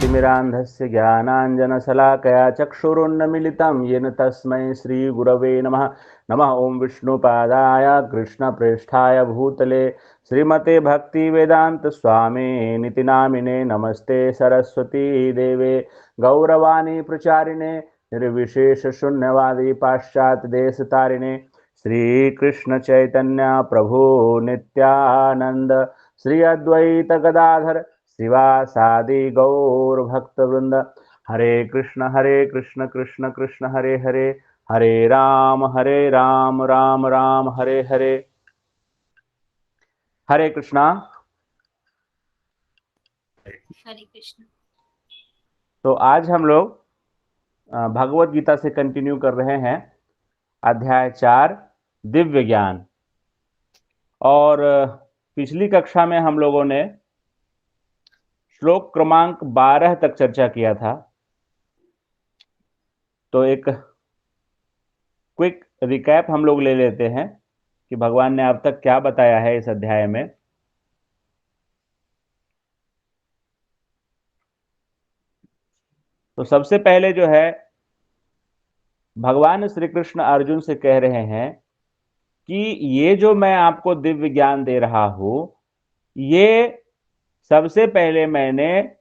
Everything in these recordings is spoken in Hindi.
ज्ञानतिमिरान्धस्य ज्ञानाञ्जनशलाकया चक्षुरुन्मीलितं येन तस्मै श्रीगुरवे नमः। नमः ओं विष्णुपादाय कृष्णप्रेष्ठाय भूतले श्रीमते भक्तिवेदान्तस्वामिनिति नामिने नमस्ते सरस्वती देवे गौरवाणी प्रचारिणे निर्विशेषशून्यवादी पाश्चात्यदेशतारिणे श्रीकृष्ण चैतन्य प्रभु नित्यानंद श्री अद्वैत गदाधर शिवासादि गौर भक्तवृंद। हरे कृष्ण कृष्ण कृष्ण हरे हरे, हरे राम राम राम हरे हरे। हरे कृष्णा। हरे कृष्ण। तो आज हम लोग भगवत गीता से कंटिन्यू कर रहे हैं, अध्याय 4 दिव्य ज्ञान। और पिछली कक्षा में हम लोगों ने श्लोक क्रमांक 12 तक चर्चा किया था। तो एक क्विक रिकैप हम लोग ले लेते हैं कि भगवान ने अब तक क्या बताया है इस अध्याय में। तो सबसे पहले जो है, भगवान श्री कृष्ण अर्जुन से कह रहे हैं कि ये जो मैं आपको दिव्य ज्ञान दे रहा हूं, ये सबसे पहले मैंने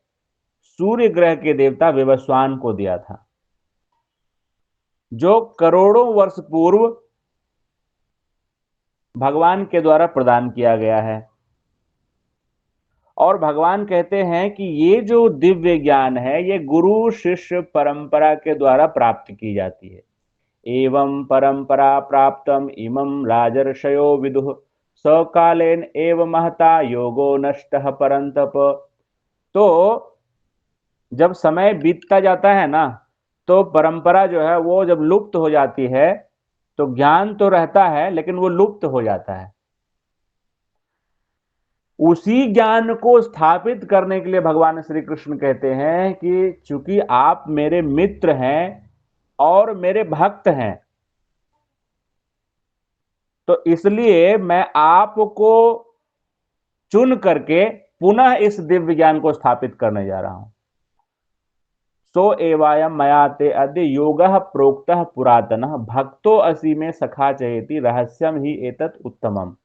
सूर्य ग्रह के देवता विवस्वान को दिया था, जो करोड़ों वर्ष पूर्व भगवान के द्वारा प्रदान किया गया है। और भगवान कहते हैं कि ये जो दिव्य ज्ञान है, ये गुरु शिष्य परंपरा के द्वारा प्राप्त की जाती है। एवं परंपरा प्राप्तम इमं राजर्षयो विदुः सकालेन एव महता योगो नष्टः परंतप। तो जब समय बीतता जाता है ना, तो परंपरा जो है वो जब लुप्त हो जाती है, तो ज्ञान तो रहता है लेकिन वो लुप्त हो जाता है। उसी ज्ञान को स्थापित करने के लिए भगवान श्री कृष्ण कहते हैं कि चूंकि आप मेरे मित्र हैं और मेरे भक्त हैं, तो इसलिए मैं आपको चुन करके पुनः इस दिव्य ज्ञान को स्थापित करने जा रहा हूं। सो एवायम मया ते अद्य योगः प्रोक्तः पुरातनः भक्तो असि में सखा चेति रहस्यम ही एतत् उत्तमम।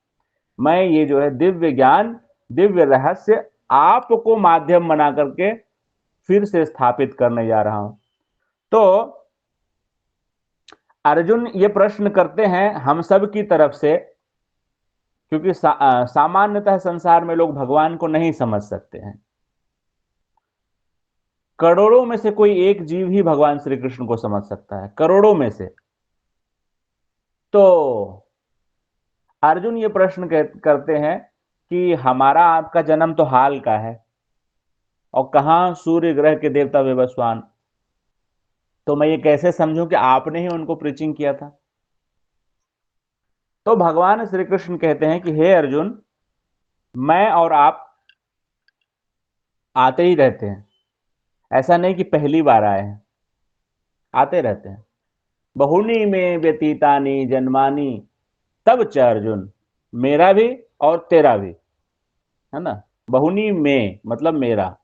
मैं ये जो है दिव्य ज्ञान, दिव्य रहस्य आपको माध्यम बना करके फिर से स्थापित करने जा रहा हूं। तो अर्जुन ये प्रश्न करते हैं हम सब की तरफ से, क्योंकि सामान्यतः संसार में लोग भगवान को नहीं समझ सकते हैं। करोड़ों में से कोई एक जीव ही भगवान श्री कृष्ण को समझ सकता है, करोड़ों में से। तो अर्जुन ये प्रश्न करते हैं कि हमारा आपका जन्म तो हाल का है, और कहां सूर्य ग्रह के देवता विवस्वान, तो मैं ये कैसे समझूं कि आपने ही उनको प्रीचिंग किया था। तो भगवान श्री कृष्ण कहते हैं कि हे अर्जुन, मैं और आप आते ही रहते हैं, ऐसा नहीं कि पहली बार आए हैं, आते रहते हैं। बहुनी में व्यतीतानी जन्मानी तब च अर्जुन, मेरा भी और तेरा भी, है ना। बहुनी में मतलब मेरा,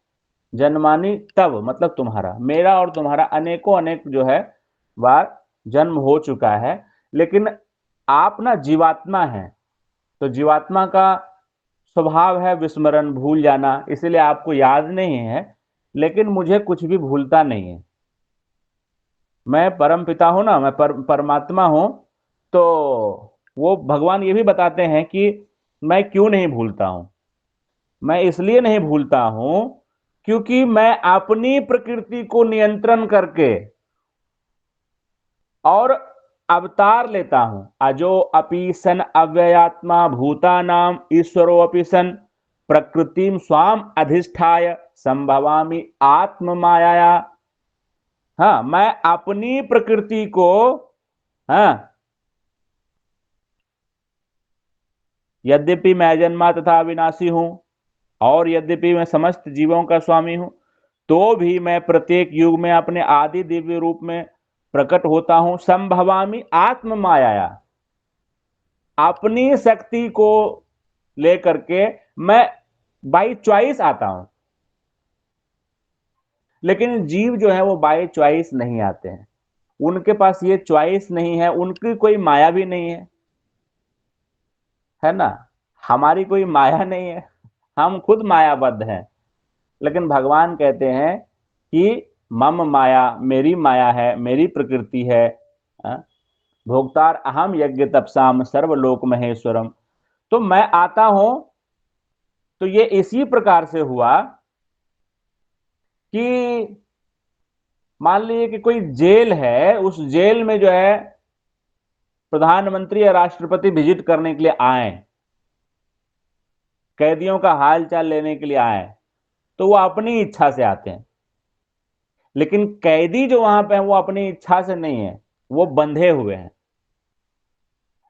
जन्मानी तब मतलब तुम्हारा, मेरा और तुम्हारा अनेकों अनेक जो है बार जन्म हो चुका है। लेकिन आप ना जीवात्मा हैं, तो जीवात्मा का स्वभाव है विस्मरण, भूल जाना, इसलिए आपको याद नहीं है। लेकिन मुझे कुछ भी भूलता नहीं है। मैं परम पिता हूं ना, मैं परमात्मा हूं। तो वो भगवान ये भी बताते हैं कि मैं क्यों नहीं भूलता हूं। मैं इसलिए नहीं भूलता हूं क्योंकि मैं अपनी प्रकृति को नियंत्रण करके और अवतार लेता हूं। अजो अपि सन अव्ययात्मा भूतानाम ईश्वरो अपि सन प्रकृतिम स्वाम अधिष्ठाय संभवामि आत्म माया। हाँ, मैं अपनी प्रकृति को, हाँ, यद्यपि मैं जन्मा तथा अविनाशी हूं और यद्यपि मैं समस्त जीवों का स्वामी हूं, तो भी मैं प्रत्येक युग में अपने आदि दिव्य रूप में प्रकट होता हूं। संभवामि आत्म माया, अपनी शक्ति को लेकर के मैं बाई चॉइस आता हूं। लेकिन जीव जो है वो बाय चॉइस नहीं आते हैं, उनके पास ये चॉइस नहीं है, उनकी कोई माया भी नहीं है ना। हमारी कोई माया नहीं है, हम खुद मायाबद्ध हैं। लेकिन भगवान कहते हैं कि मम माया, मेरी माया है, मेरी प्रकृति है। हाँ? भोक्तार अहम यज्ञ तपसाम सर्वलोक महेश्वरम। तो मैं आता हूं तो ये इसी प्रकार से हुआ कि मान लीजिए कि कोई जेल है, उस जेल में जो है प्रधानमंत्री या राष्ट्रपति विजिट करने के लिए आए, कैदियों का हाल चाल लेने के लिए आए, तो वो अपनी इच्छा से आते हैं। लेकिन कैदी जो वहां पे है वो अपनी इच्छा से नहीं है, वो बंधे हुए हैं,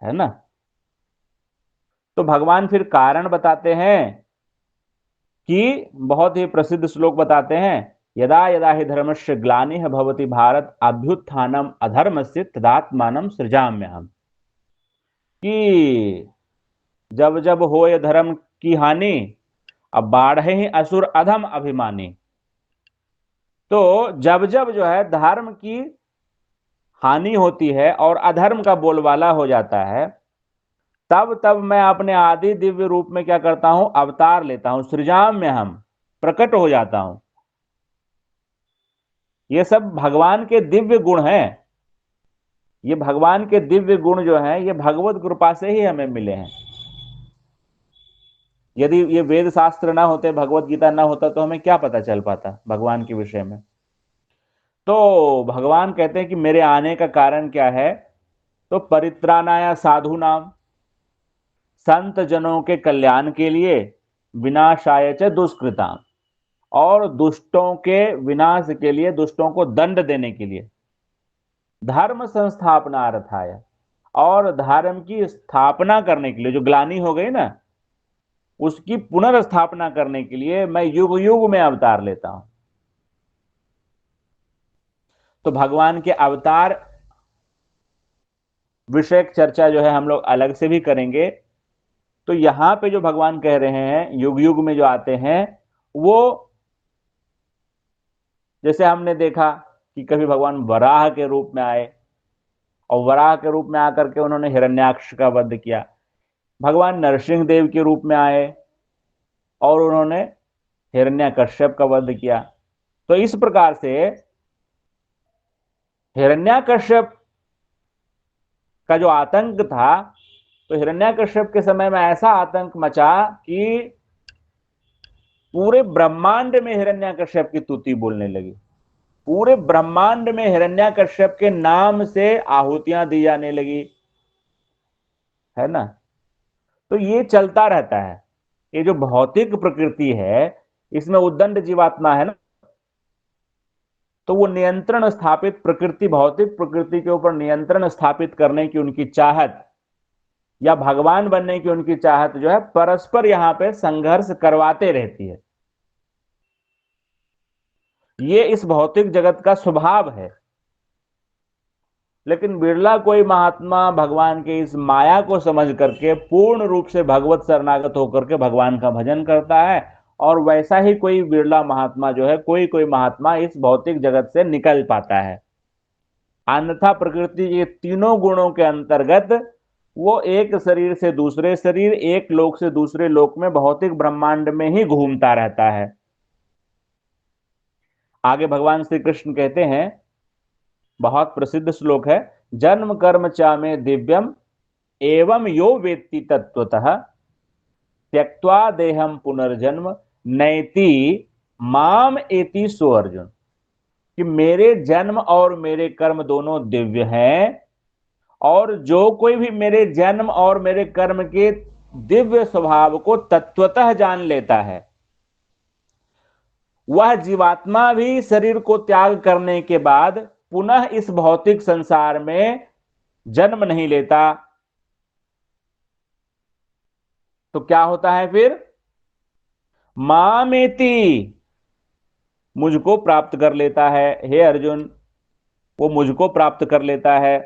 है ना। तो भगवान फिर कारण बताते हैं कि बहुत ही प्रसिद्ध श्लोक बताते हैं, यदा यदा ही धर्मस्य ग्लानिः भवति भारत अभ्युत्थानम अधर्मस्य तदात्मानं सृजाम्यहम्। कि जब जब होए धर्म की हानि, अब बाढ़े ही असुर अधम अभिमानी। तो जब जब जो है धर्म की हानि होती है और अधर्म का बोलबाला हो जाता है, तब तब मैं अपने आदि दिव्य रूप में क्या करता हूं, अवतार लेता हूं, सृजाम में हम प्रकट हो जाता हूं। ये सब भगवान के दिव्य गुण हैं। ये भगवान के दिव्य गुण जो हैं ये भगवत कृपा से ही हमें मिले हैं। यदि ये वेद शास्त्र ना होते, भगवत गीता ना होता, तो हमें क्या पता चल पाता भगवान के विषय में। तो भगवान कहते हैं कि मेरे आने का कारण क्या है, तो परित्राणाय साधु नाम, संत जनों के कल्याण के लिए, विनाशाय च दुष्कृताम, और दुष्टों के विनाश के लिए, दुष्टों को दंड देने के लिए, धर्म संस्थापना अर्थाय, और धर्म की स्थापना करने के लिए, जो ग्लानि हो गई ना उसकी पुनर्स्थापना करने के लिए मैं युग युग में अवतार लेता हूं। तो भगवान के अवतार विषयक चर्चा जो है हम लोग अलग से भी करेंगे। तो यहां पे जो भगवान कह रहे हैं युग युग में जो आते हैं, वो जैसे हमने देखा कि कभी भगवान वराह के रूप में आए, और वराह के रूप में आकर के उन्होंने हिरण्याक्ष का वध किया। भगवान नरसिंह देव के रूप में आए और उन्होंने हिरण्यकश्यप का वध किया। तो इस प्रकार से हिरण्याकश्यप का जो आतंक था, तो हिरण्याकश्यप के समय में ऐसा आतंक मचा कि पूरे ब्रह्मांड में हिरण्याकश्यप की तुति बोलने लगी। पूरे ब्रह्मांड में हिरण्याकश्यप के नाम से आहुतियां दी जाने लगी, है ना। तो ये चलता रहता है। ये जो भौतिक प्रकृति है, इसमें उद्दंड जीवात्मा है ना, तो वो नियंत्रण स्थापित, प्रकृति भौतिक प्रकृति के ऊपर नियंत्रण स्थापित करने की उनकी चाहत, या भगवान बनने की उनकी चाहत जो है, परस्पर यहां पे संघर्ष करवाते रहती है। ये इस भौतिक जगत का स्वभाव है। लेकिन बिरला कोई महात्मा भगवान के इस माया को समझ करके पूर्ण रूप से भगवत शरणागत होकर के भगवान का भजन करता है। और वैसा ही कोई बिरला महात्मा जो है, कोई कोई महात्मा इस भौतिक जगत से निकल पाता है। अन्यथा प्रकृति के तीनों गुणों के अंतर्गत वो एक शरीर से दूसरे शरीर, एक लोक से दूसरे लोक में, भौतिक ब्रह्मांड में ही घूमता रहता है। आगे भगवान श्री कृष्ण कहते हैं, बहुत प्रसिद्ध श्लोक है, जन्म कर्म चा में दिव्यम एवं यो वेत्ति तत्वतः त्यक्त्वा देहम पुनर्जन्म नैति माम एति सो अर्जुन। कि मेरे जन्म और मेरे कर्म दोनों दिव्य हैं, और जो कोई भी मेरे जन्म और मेरे कर्म के दिव्य स्वभाव को तत्वतः जान लेता है, वह जीवात्मा भी शरीर को त्याग करने के बाद पुनः इस भौतिक संसार में जन्म नहीं लेता। तो क्या होता है फिर, मामेति, मुझको प्राप्त कर लेता है। हे अर्जुन, वो मुझको प्राप्त कर लेता है।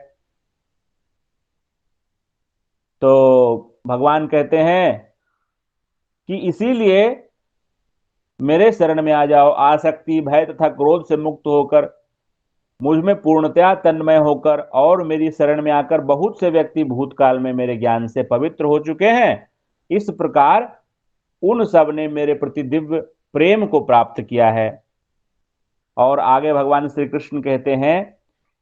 तो भगवान कहते हैं कि इसीलिए मेरे शरण में आ जाओ। आसक्ति, भय तथा क्रोध से मुक्त होकर, मुझ में पूर्णतया तन्मय होकर, और मेरी शरण में आकर बहुत से व्यक्ति भूतकाल में मेरे ज्ञान से पवित्र हो चुके हैं। इस प्रकार उन सब ने मेरे प्रति दिव्य प्रेम को प्राप्त किया है। और आगे भगवान श्री कृष्ण कहते हैं,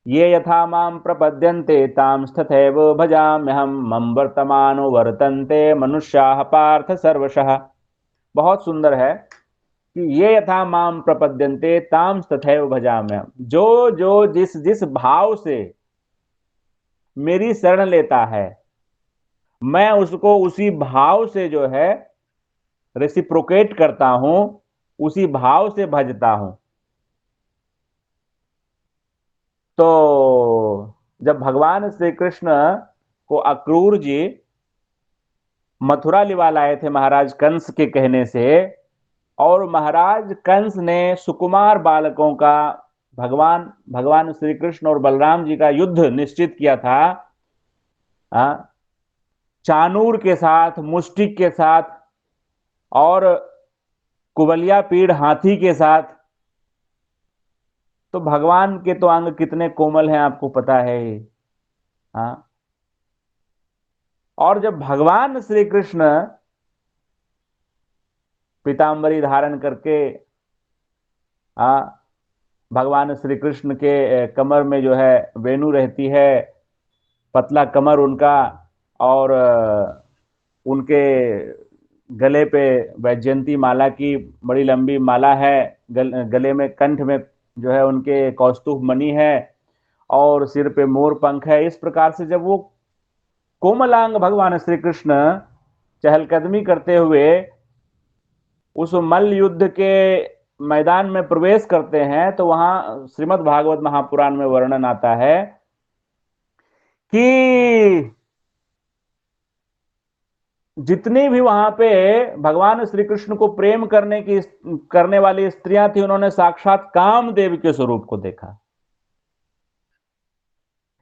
ये यथा माम प्रपद्यन्ते तांस्तथैव भजाम्यहम मम वर्तमानो वर्तन्ते मनुष्याः पार्थ सर्वशः। बहुत सुंदर है कि ये यथा माम प्रपद्यन्ते तांस्तथैव भजाम्यहम, जो जो जिस जिस भाव से मेरी शरण लेता है, मैं उसको उसी भाव से जो है रेसिप्रोकेट करता हूं, उसी भाव से भजता हूं। तो जब भगवान श्री कृष्ण को अक्रूर जी मथुरा लिवा लाए थे महाराज कंस के कहने से, और महाराज कंस ने सुकुमार बालकों का भगवान भगवान श्री कृष्ण और बलराम जी का युद्ध निश्चित किया था, चानूर के साथ, मुष्टिक के साथ, और कुबलिया पीड़ हाथी के साथ। तो भगवान के तो अंग कितने कोमल हैं आपको पता है ही। हाँ, और जब भगवान श्री कृष्ण पीतांबरी धारण करके, भगवान श्री कृष्ण के कमर में जो है वेणु रहती है, पतला कमर उनका, और उनके गले पे वैजयंती माला की बड़ी लंबी माला है, गले में कंठ में जो है उनके कौस्तुभ मणि है, और सिर पे मोर पंख है। इस प्रकार से जब वो कोमलांग भगवान श्री कृष्ण चहलकदमी करते हुए उस मल्ल युद्ध के मैदान में प्रवेश करते हैं, तो वहां श्रीमद् भागवत महापुराण में वर्णन आता है कि जितनी भी वहां पे भगवान श्री कृष्ण को प्रेम करने वाली स्त्रियां थी, उन्होंने साक्षात कामदेव के स्वरूप को देखा।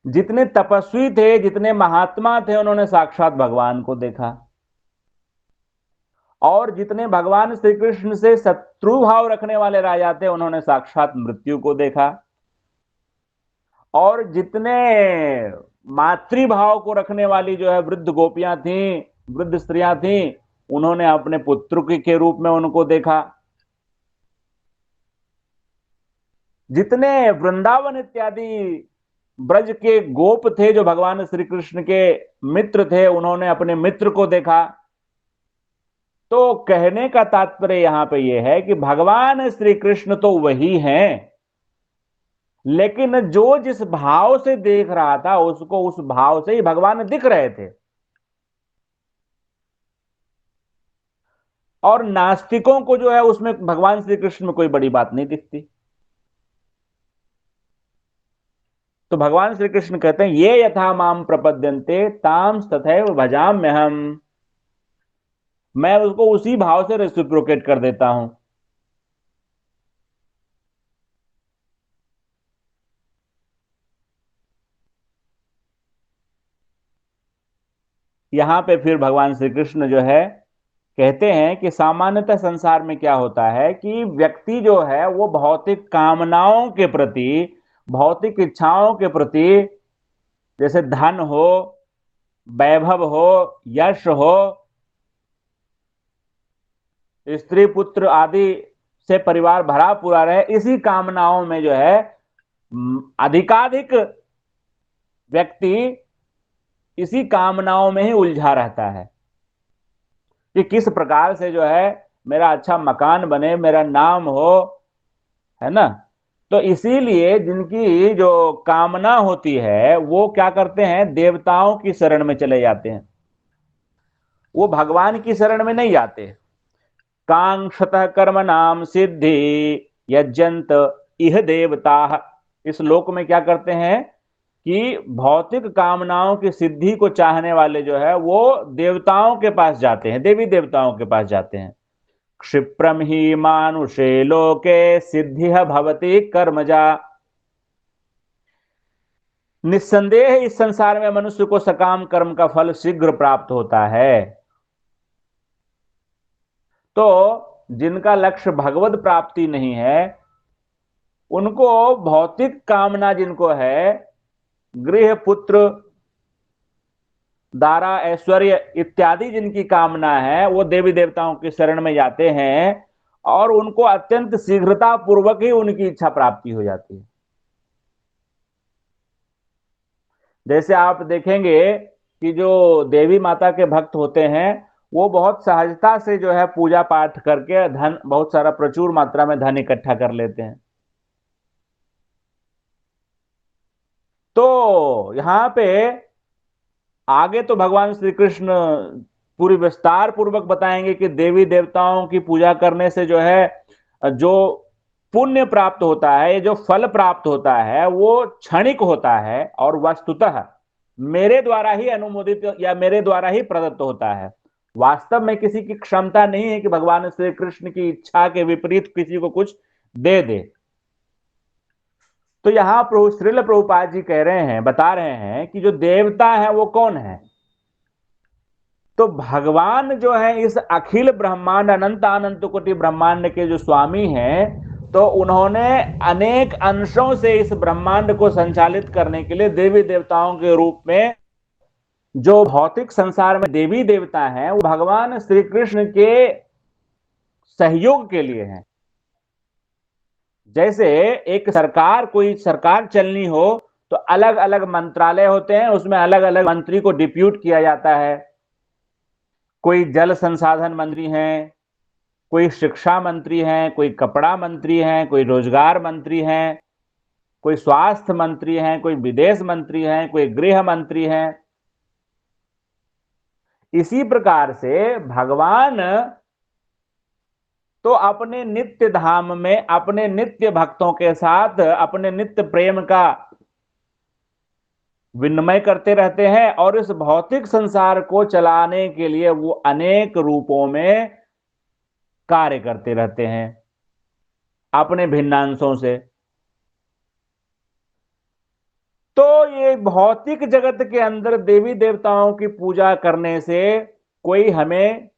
जितने तपस्वी थे, जितने महात्मा थे, उन्होंने साक्षात भगवान को देखा। और जितने भगवान श्री कृष्ण से शत्रु भाव रखने वाले राजा थे, उन्होंने साक्षात मृत्यु को देखा। और जितने मातृभाव को रखने वाली जो है वृद्ध गोपियां थी, वृद्ध स्त्रियां थी, उन्होंने अपने पुत्र के रूप में उनको देखा। जितने वृंदावन इत्यादि ब्रज के गोप थे, जो भगवान श्री कृष्ण के मित्र थे, उन्होंने अपने मित्र को देखा। तो कहने का तात्पर्य यहां पे यह है कि भगवान श्री कृष्ण तो वही हैं, लेकिन जो जिस भाव से देख रहा था, उसको उस भाव से ही भगवान दिख रहे थे। और नास्तिकों को जो है उसमें भगवान श्री कृष्ण में कोई बड़ी बात नहीं दिखती। तो भगवान श्री कृष्ण कहते हैं, ये यथा माम प्रपद्यन्ते ताम तथैव भजाम्यहम, मैं उसको उसी भाव से रेसिप्रोकेट कर देता हूं। यहां पे फिर भगवान श्री कृष्ण जो है कहते हैं कि सामान्यतः संसार में क्या होता है कि व्यक्ति जो है वो भौतिक कामनाओं के प्रति, भौतिक इच्छाओं के प्रति, जैसे धन हो, वैभव हो, यश हो, स्त्री पुत्र आदि से परिवार भरा पूरा रहे, इसी कामनाओं में जो है अधिकाधिक व्यक्ति इसी कामनाओं में ही उलझा रहता है कि किस प्रकार से जो है मेरा अच्छा मकान बने, मेरा नाम हो, है ना। तो इसीलिए जिनकी जो कामना होती है, वो क्या करते हैं, देवताओं की शरण में चले जाते हैं, वो भगवान की शरण में नहीं जाते। कांक्षतः कर्म नाम सिद्धि यज्जंत इह देवता। इस लोक में क्या करते हैं कि भौतिक कामनाओं की सिद्धि को चाहने वाले जो है वो देवताओं के पास जाते हैं, देवी देवताओं के पास जाते हैं। क्षिप्रम ही मानुषे लोके सिद्धि भवति कर्मजा। निस्संदेह इस संसार में मनुष्य को सकाम कर्म का फल शीघ्र प्राप्त होता है। तो जिनका लक्ष्य भगवत प्राप्ति नहीं है, उनको भौतिक कामना जिनको है, गृह पुत्र दारा ऐश्वर्य इत्यादि जिनकी कामना है, वो देवी देवताओं की शरण में जाते हैं और उनको अत्यंत शीघ्रता पूर्वक ही उनकी इच्छा प्राप्ति हो जाती है। जैसे आप देखेंगे कि जो देवी माता के भक्त होते हैं, वो बहुत सहजता से जो है पूजा पाठ करके धन, बहुत सारा प्रचुर मात्रा में धन इकट्ठा कर लेते हैं। तो यहां पे आगे तो भगवान श्री कृष्ण पूरी विस्तार पूर्वक बताएंगे कि देवी देवताओं की पूजा करने से जो है, जो पुण्य प्राप्त होता है, जो फल प्राप्त होता है, वो क्षणिक होता है और वस्तुतः मेरे द्वारा ही अनुमोदित या मेरे द्वारा ही प्रदत्त होता है। वास्तव में किसी की क्षमता नहीं है कि भगवान श्री कृष्ण की इच्छा के विपरीत किसी को कुछ दे दे। तो यहां श्रील प्रभुपाद जी कह रहे हैं, बता रहे हैं कि जो देवता है वो कौन है। तो भगवान जो है इस अखिल ब्रह्मांड, अनंत अनंत कोटि ब्रह्मांड के जो स्वामी हैं, तो उन्होंने अनेक अंशों से इस ब्रह्मांड को संचालित करने के लिए देवी देवताओं के रूप में, जो भौतिक संसार में देवी देवता हैं, वो भगवान श्री कृष्ण के सहयोग के लिए हैं। जैसे एक सरकार, कोई सरकार चलनी हो तो अलग अलग मंत्रालय होते हैं, उसमें अलग अलग मंत्री को डिप्यूट किया जाता है। कोई जल संसाधन मंत्री हैं, कोई शिक्षा मंत्री हैं, कोई कपड़ा मंत्री हैं, कोई रोजगार मंत्री हैं, कोई स्वास्थ्य मंत्री हैं, कोई विदेश मंत्री हैं, कोई गृह मंत्री हैं। इसी प्रकार से भगवान तो अपने नित्य धाम में अपने नित्य भक्तों के साथ अपने नित्य प्रेम का विनिमय करते रहते हैं, और इस भौतिक संसार को चलाने के लिए वो अनेक रूपों में कार्य करते रहते हैं अपने भिन्नांशों से। तो ये भौतिक जगत के अंदर देवी देवताओं की पूजा करने से कोई हमें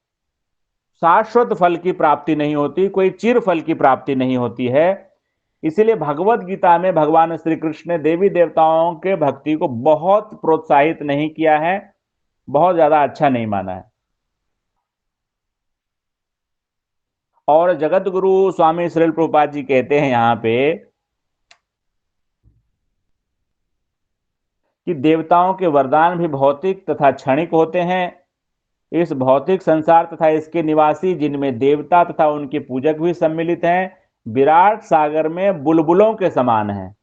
शाश्वत फल की प्राप्ति नहीं होती, कोई चिर फल की प्राप्ति नहीं होती है। इसीलिए भगवत गीता में भगवान श्री कृष्ण ने देवी देवताओं के भक्ति को बहुत प्रोत्साहित नहीं किया है, बहुत ज्यादा अच्छा नहीं माना है। और जगत गुरु स्वामी श्रील प्रभुपाद जी कहते हैं यहां पे कि देवताओं के वरदान भी भौतिक तथा क्षणिक होते हैं। इस भौतिक संसार तथा इसके निवासी, जिनमें देवता तथा उनके पूजक भी सम्मिलित हैं, विराट सागर में बुलबुलों के समान हैं।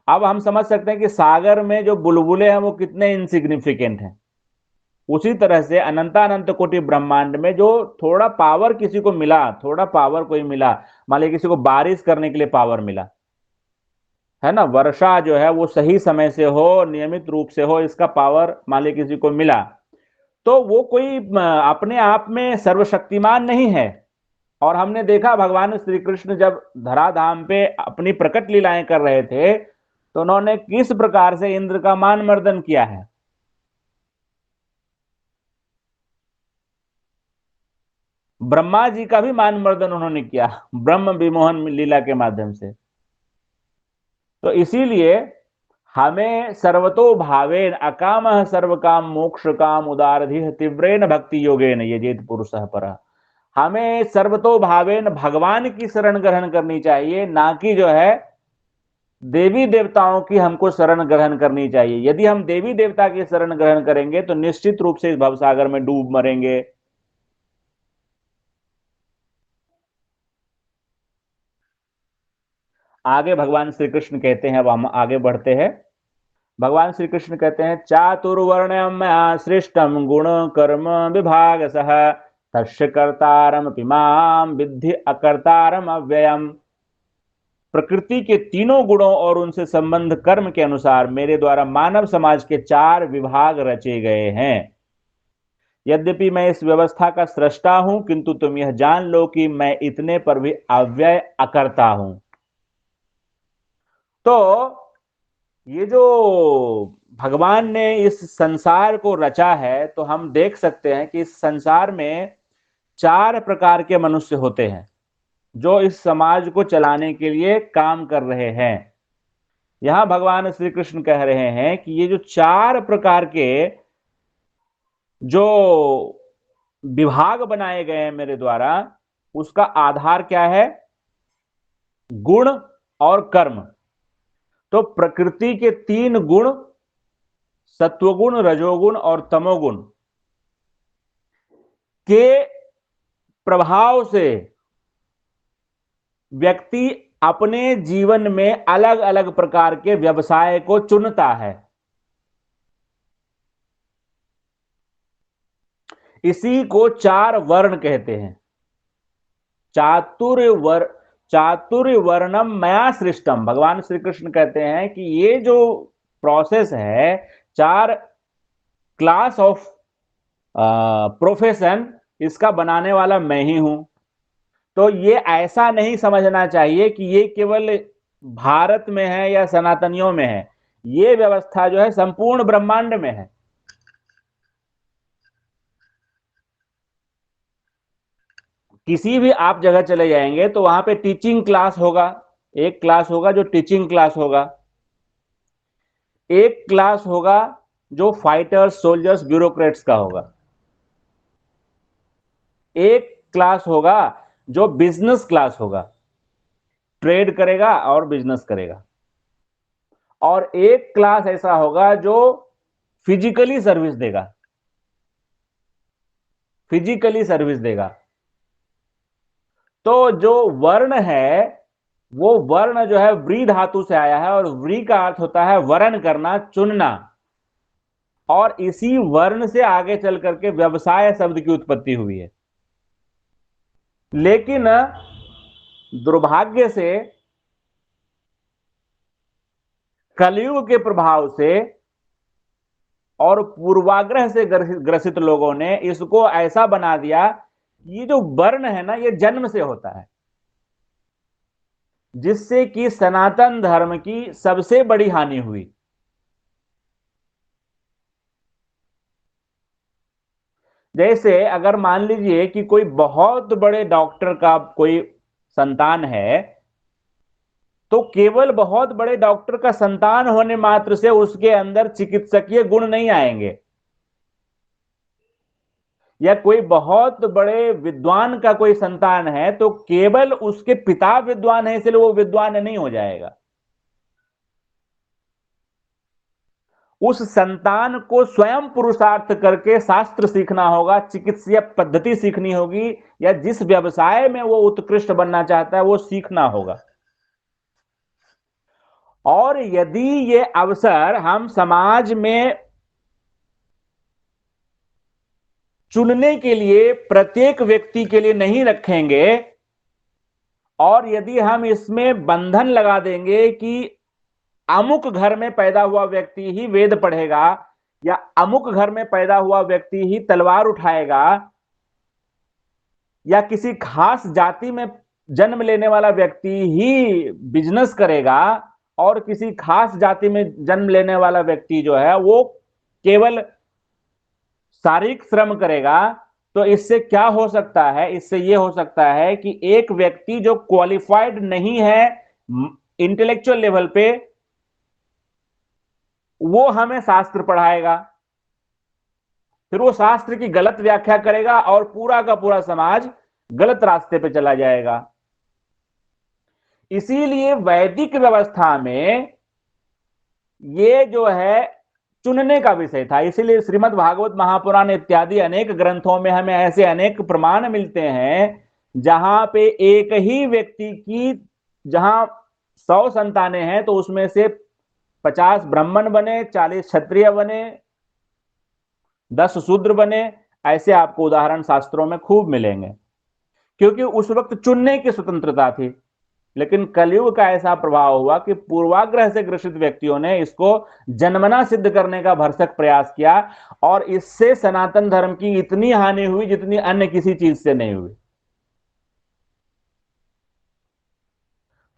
अब हम समझ सकते हैं कि सागर में जो बुलबुले हैं वो कितने इनसिग्निफिकेंट हैं। उसी तरह से अनंतानंत कोटि ब्रह्मांड में जो थोड़ा पावर किसी को मिला, थोड़ा पावर कोई मिला, मान लीजिए किसी को बारिश करने के लिए पावर मिला है ना, वर्षा जो है वो सही समय से हो, नियमित रूप से हो, इसका पावर मान लीजिए किसी को मिला, तो वो कोई अपने आप में सर्वशक्तिमान नहीं है। और हमने देखा भगवान श्री कृष्ण जब धराधाम पे अपनी प्रकट लीलाएं कर रहे थे, तो उन्होंने किस प्रकार से इंद्र का मान मर्दन किया है। ब्रह्मा जी का भी मान मर्दन उन्होंने किया ब्रह्म विमोहन लीला के माध्यम से। तो इसीलिए हमें सर्वतो भावेन अकाम सर्व काम मोक्ष काम उदारधि तीव्रेन भक्ति योगेन यजेत पुरुषः परः। हमें सर्वतो भावेन भगवान की शरण ग्रहण करनी चाहिए, ना कि जो है देवी देवताओं की हमको शरण ग्रहण करनी चाहिए। यदि हम देवी देवता की शरण ग्रहण करेंगे तो निश्चित रूप से इस भवसागर में डूब मरेंगे। आगे भगवान श्री कृष्ण कहते हैं, अब हम आगे बढ़ते हैं। भगवान श्री कृष्ण कहते हैं, चातुर्वर्ण्यम मया सृष्टम गुण कर्म विभागसः तस्य कर्तारमपि मां विद्धि अकर्तारम अव्ययम। प्रकृति के तीनों गुणों और उनसे संबंध कर्म के अनुसार मेरे द्वारा मानव समाज के 4 विभाग रचे गए हैं। यद्यपि मैं इस व्यवस्था का सृष्टा हूं, किंतु तुम यह जान लो कि मैं इतने पर भी अव्यय अकर्ता हूं। तो ये जो भगवान ने इस संसार को रचा है, तो हम देख सकते हैं कि इस संसार में 4 प्रकार के मनुष्य होते हैं जो इस समाज को चलाने के लिए काम कर रहे हैं। यहां भगवान श्री कृष्ण कह रहे हैं कि ये जो 4 प्रकार के जो विभाग बनाए गए हैं मेरे द्वारा, उसका आधार क्या है? गुण और कर्म। तो प्रकृति के 3 गुण, सत्वगुण, रजोगुण और तमोगुण के प्रभाव से व्यक्ति अपने जीवन में अलग अलग प्रकार के व्यवसाय को चुनता है। इसी को 4 वर्ण कहते हैं। चातुर्य वर्णम मया सृष्टम। भगवान श्री कृष्ण कहते हैं कि ये जो प्रोसेस है, 4 क्लास ऑफ प्रोफेशन, इसका बनाने वाला मैं ही हूं। तो ये ऐसा नहीं समझना चाहिए कि ये केवल भारत में है या सनातनियों में है। ये व्यवस्था जो है संपूर्ण ब्रह्मांड में है। किसी भी आप जगह चले जाएंगे तो वहां पे टीचिंग क्लास होगा। एक क्लास होगा जो टीचिंग क्लास होगा, एक क्लास होगा जो फाइटर्स, सोल्जर्स, ब्यूरोक्रेट्स का होगा, एक क्लास होगा जो बिजनेस क्लास होगा, ट्रेड करेगा और बिजनेस करेगा, और एक क्लास ऐसा होगा जो फिजिकली सर्विस देगा, फिजिकली सर्विस देगा। तो जो वर्ण है, वो वर्ण जो है व्री धातु से आया है, और व्री का अर्थ होता है वर्ण करना, चुनना। और इसी वर्ण से आगे चल करके व्यवसाय शब्द की उत्पत्ति हुई है। लेकिन दुर्भाग्य से कलयुग के प्रभाव से और पूर्वाग्रह से ग्रसित लोगों ने इसको ऐसा बना दिया, ये जो वर्ण है ना, ये जन्म से होता है, जिससे कि सनातन धर्म की सबसे बड़ी हानि हुई। जैसे अगर मान लीजिए कि कोई बहुत बड़े डॉक्टर का कोई संतान है, तो केवल बहुत बड़े डॉक्टर का संतान होने मात्र से उसके अंदर चिकित्सकीय गुण नहीं आएंगे। या कोई बहुत बड़े विद्वान का कोई संतान है तो केवल उसके पिता विद्वान है इसलिए वो विद्वान नहीं हो जाएगा। उस संतान को स्वयं पुरुषार्थ करके शास्त्र सीखना होगा, चिकित्सीय पद्धति सीखनी होगी, या जिस व्यवसाय में वो उत्कृष्ट बनना चाहता है वो सीखना होगा। और यदि ये अवसर हम समाज में चुनने के लिए प्रत्येक व्यक्ति के लिए नहीं रखेंगे, और यदि हम इसमें बंधन लगा देंगे कि अमुक घर में पैदा हुआ व्यक्ति ही वेद पढ़ेगा, या अमुक घर में पैदा हुआ व्यक्ति ही तलवार उठाएगा, या किसी खास जाति में जन्म लेने वाला व्यक्ति ही बिजनेस करेगा, और किसी खास जाति में जन्म लेने वाला व्यक्ति जो है वो केवल शारीरिक श्रम करेगा, तो इससे क्या हो सकता है? इससे यह हो सकता है कि एक व्यक्ति जो क्वालिफाइड नहीं है इंटेलेक्चुअल लेवल पे, वो हमें शास्त्र पढ़ाएगा, फिर वो शास्त्र की गलत व्याख्या करेगा और पूरा का पूरा समाज गलत रास्ते पे चला जाएगा। इसीलिए वैदिक व्यवस्था में ये जो है चुनने का विषय था। इसीलिए श्रीमद् भागवत महापुराण इत्यादि अनेक ग्रंथों में हमें ऐसे अनेक प्रमाण मिलते हैं जहां पे एक ही व्यक्ति की, जहां 100 संतानें हैं तो उसमें से 50 ब्राह्मण बने, 40 क्षत्रिय बने, 10 शूद्र बने। ऐसे आपको उदाहरण शास्त्रों में खूब मिलेंगे, क्योंकि उस वक्त चुनने की स्वतंत्रता थी। लेकिन कलयुग का ऐसा प्रभाव हुआ कि पूर्वाग्रह से ग्रसित व्यक्तियों ने इसको जन्मना सिद्ध करने का भरसक प्रयास किया, और इससे सनातन धर्म की इतनी हानि हुई जितनी अन्य किसी चीज से नहीं हुई।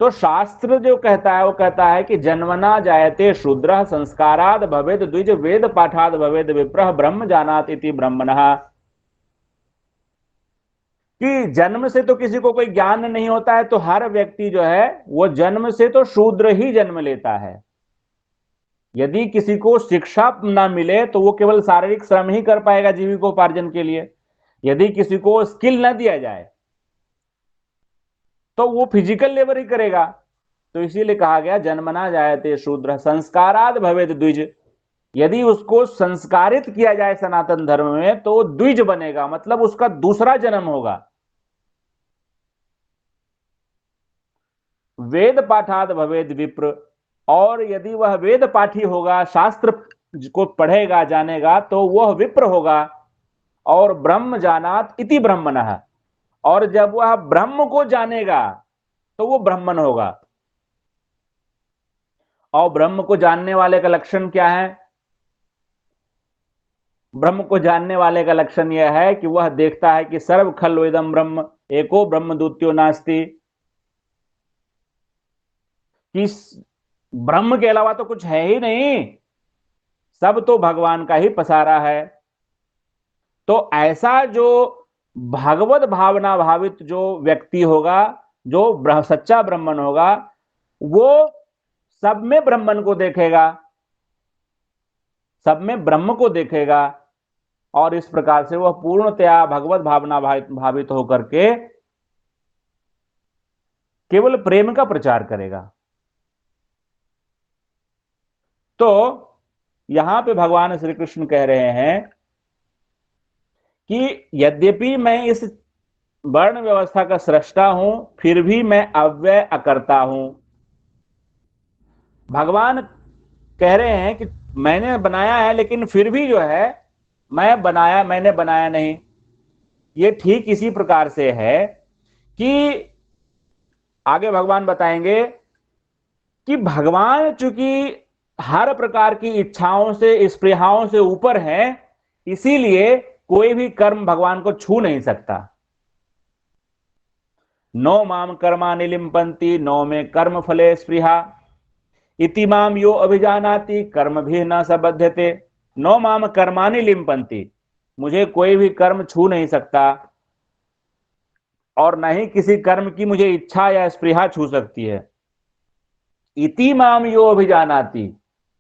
तो शास्त्र जो कहता है वो कहता है कि जन्मना जायते शूद्र संस्काराद भवेद द्विज वेद पाठाद भवेद विप्रह ब्रह्म जानात इति ब्रह्मणः। कि जन्म से तो किसी को कोई ज्ञान नहीं होता है, तो हर व्यक्ति जो है वो जन्म से तो शूद्र ही जन्म लेता है। यदि किसी को शिक्षा ना मिले तो वो केवल शारीरिक श्रम ही कर पाएगा जीविकोपार्जन के लिए। यदि किसी को स्किल ना दिया जाए तो वो फिजिकल लेबर ही करेगा। तो इसीलिए कहा गया जन्मना जायते शूद्र संस्काराद भवेद द्विज। यदि उसको संस्कारित किया जाए सनातन धर्म में तो वो द्विज बनेगा, मतलब उसका दूसरा जन्म होगा। वेद पाठाद भवेद विप्र, और यदि वह वेद पाठी होगा, शास्त्र को पढ़ेगा जानेगा, तो वह विप्र होगा। और ब्रह्म जानात इति ब्रह्मणः, और जब वह ब्रह्म को जानेगा तो वो ब्राह्मण होगा। और ब्रह्म को जानने वाले का लक्षण क्या है? ब्रह्म को जानने वाले का लक्षण यह है कि वह देखता है कि सर्व खल्व इदम ब्रह्म एको ब्रह्म द्वितीयो नास्ति, कि ब्रह्म के अलावा तो कुछ है ही नहीं, सब तो भगवान का ही पसारा है। तो ऐसा जो भगवत भावना भावित जो व्यक्ति होगा, जो सच्चा ब्राह्मण होगा, वो सब में ब्राह्मण को देखेगा, सब में ब्रह्म को देखेगा, और इस प्रकार से वह पूर्णतया भगवत भावना भावित होकर के केवल प्रेम का प्रचार करेगा। तो यहां पे भगवान श्री कृष्ण कह रहे हैं कि यद्यपि मैं इस वर्ण व्यवस्था का सृष्टा हूं, फिर भी मैं अव्यय अकर्ता हूं। भगवान कह रहे हैं कि मैंने बनाया है, लेकिन फिर भी जो है मैंने बनाया नहीं। ये ठीक इसी प्रकार से है कि आगे भगवान बताएंगे कि भगवान चूंकि हर प्रकार की इच्छाओं से स्पृहाओं से ऊपर है, इसीलिए कोई भी कर्म भगवान को छू नहीं सकता। नो माम कर्माणि लिम्पन्ति नो में कर्म फले स्पृहा इति माम यो अभिजानाति कर्म भी न सबध्यते। नो माम कर्माणि लिम्पन्ति, मुझे कोई भी कर्म छू नहीं सकता, और न ही किसी कर्म की मुझे इच्छा या स्पृहा छू सकती है। इति माम यो अभिजानाति,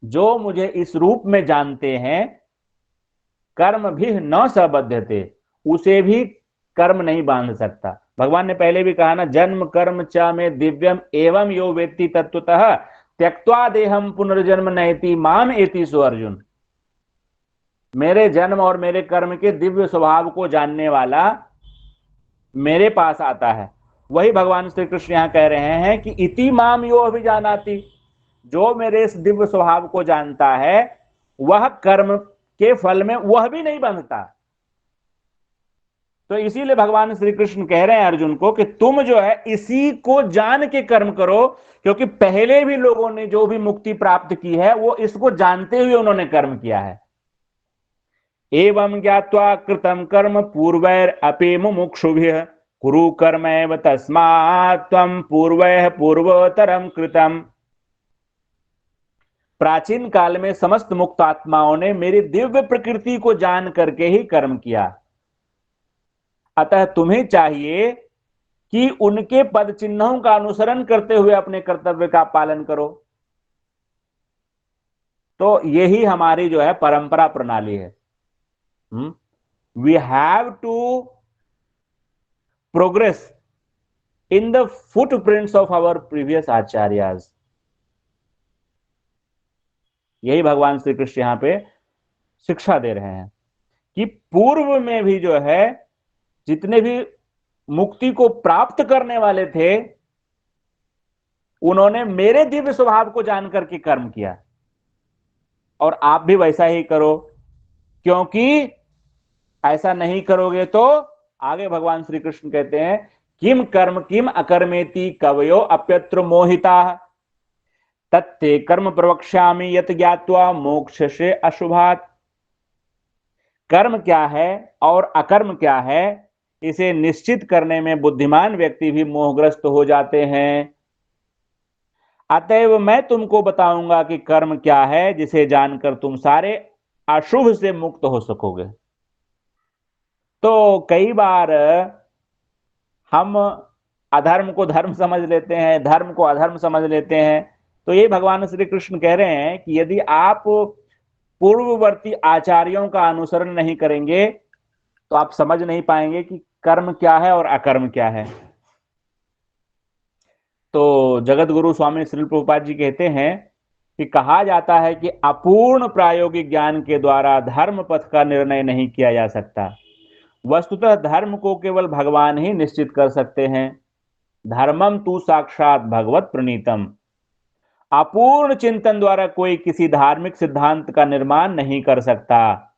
जो मुझे इस रूप में जानते हैं, कर्म भी न सबध्यते, उसे भी कर्म नहीं बांध सकता। भगवान ने पहले भी कहा ना, जन्म कर्म च में दिव्यम एवं यो वेत्ति तत्वतः त्यक्त्वा देहम पुनर्जन्म नैति माम एति सो अर्जुन। मेरे जन्म और मेरे कर्म के दिव्य स्वभाव को जानने वाला मेरे पास आता है। वही भगवान श्री कृष्ण यहां कह रहे हैं कि इति माम यो अभिजानाति, जो मेरे इस दिव्य स्वभाव को जानता है, वह कर्म के फल में वह भी नहीं बंधता। तो इसीलिए भगवान श्री कृष्ण कह रहे हैं अर्जुन को कि तुम जो है इसी को जान के कर्म करो, क्योंकि पहले भी लोगों ने जो भी मुक्ति प्राप्त की है वो इसको जानते हुए उन्होंने कर्म किया है। एवं ज्ञात्वा कृतम कर्म पूर्वैर अपि मुमुक्षुभिः कुरु कर्मैव तस्मात् त्वं पूर्वैः पूर्वोत्तरम कृतम। प्राचीन काल में समस्त मुक्त आत्माओं ने मेरी दिव्य प्रकृति को जान करके ही कर्म किया। अतः तुम्हें चाहिए कि उनके पद चिन्हों का अनुसरण करते हुए अपने कर्तव्य का पालन करो। तो यही हमारी जो है परंपरा प्रणाली है। We have to progress in the footprints of our previous acharyas. यही भगवान श्री कृष्ण यहां पे शिक्षा दे रहे हैं कि पूर्व में भी जो है जितने भी मुक्ति को प्राप्त करने वाले थे, उन्होंने मेरे दिव्य स्वभाव को जानकर के कर्म किया, और आप भी वैसा ही करो। क्योंकि ऐसा नहीं करोगे तो आगे भगवान श्री कृष्ण कहते हैं किम कर्म किम अकर्मेति कवयो अप्यत्र मोहिता तत्ते कर्म प्रवक्ष्यामि यत ज्ञात्वा मोक्ष से अशुभात। कर्म क्या है और अकर्म क्या है, इसे निश्चित करने में बुद्धिमान व्यक्ति भी मोहग्रस्त हो जाते हैं। अतएव मैं तुमको बताऊंगा कि कर्म क्या है, जिसे जानकर तुम सारे अशुभ से मुक्त हो सकोगे। तो कई बार हम अधर्म को धर्म समझ लेते हैं, धर्म को अधर्म समझ लेते हैं। तो ये भगवान श्री कृष्ण कह रहे हैं कि यदि आप पूर्ववर्ती आचार्यों का अनुसरण नहीं करेंगे तो आप समझ नहीं पाएंगे कि कर्म क्या है और अकर्म क्या है। तो जगत गुरु स्वामी श्री प्रभुपाद जी कहते हैं कि कहा जाता है कि अपूर्ण प्रायोगिक ज्ञान के द्वारा धर्म पथ का निर्णय नहीं किया जा सकता। वस्तुतः धर्म को केवल भगवान ही निश्चित कर सकते हैं। धर्मम तू साक्षात भगवत प्रणीतम। अपूर्ण चिंतन द्वारा कोई किसी धार्मिक सिद्धांत का निर्माण नहीं कर सकता।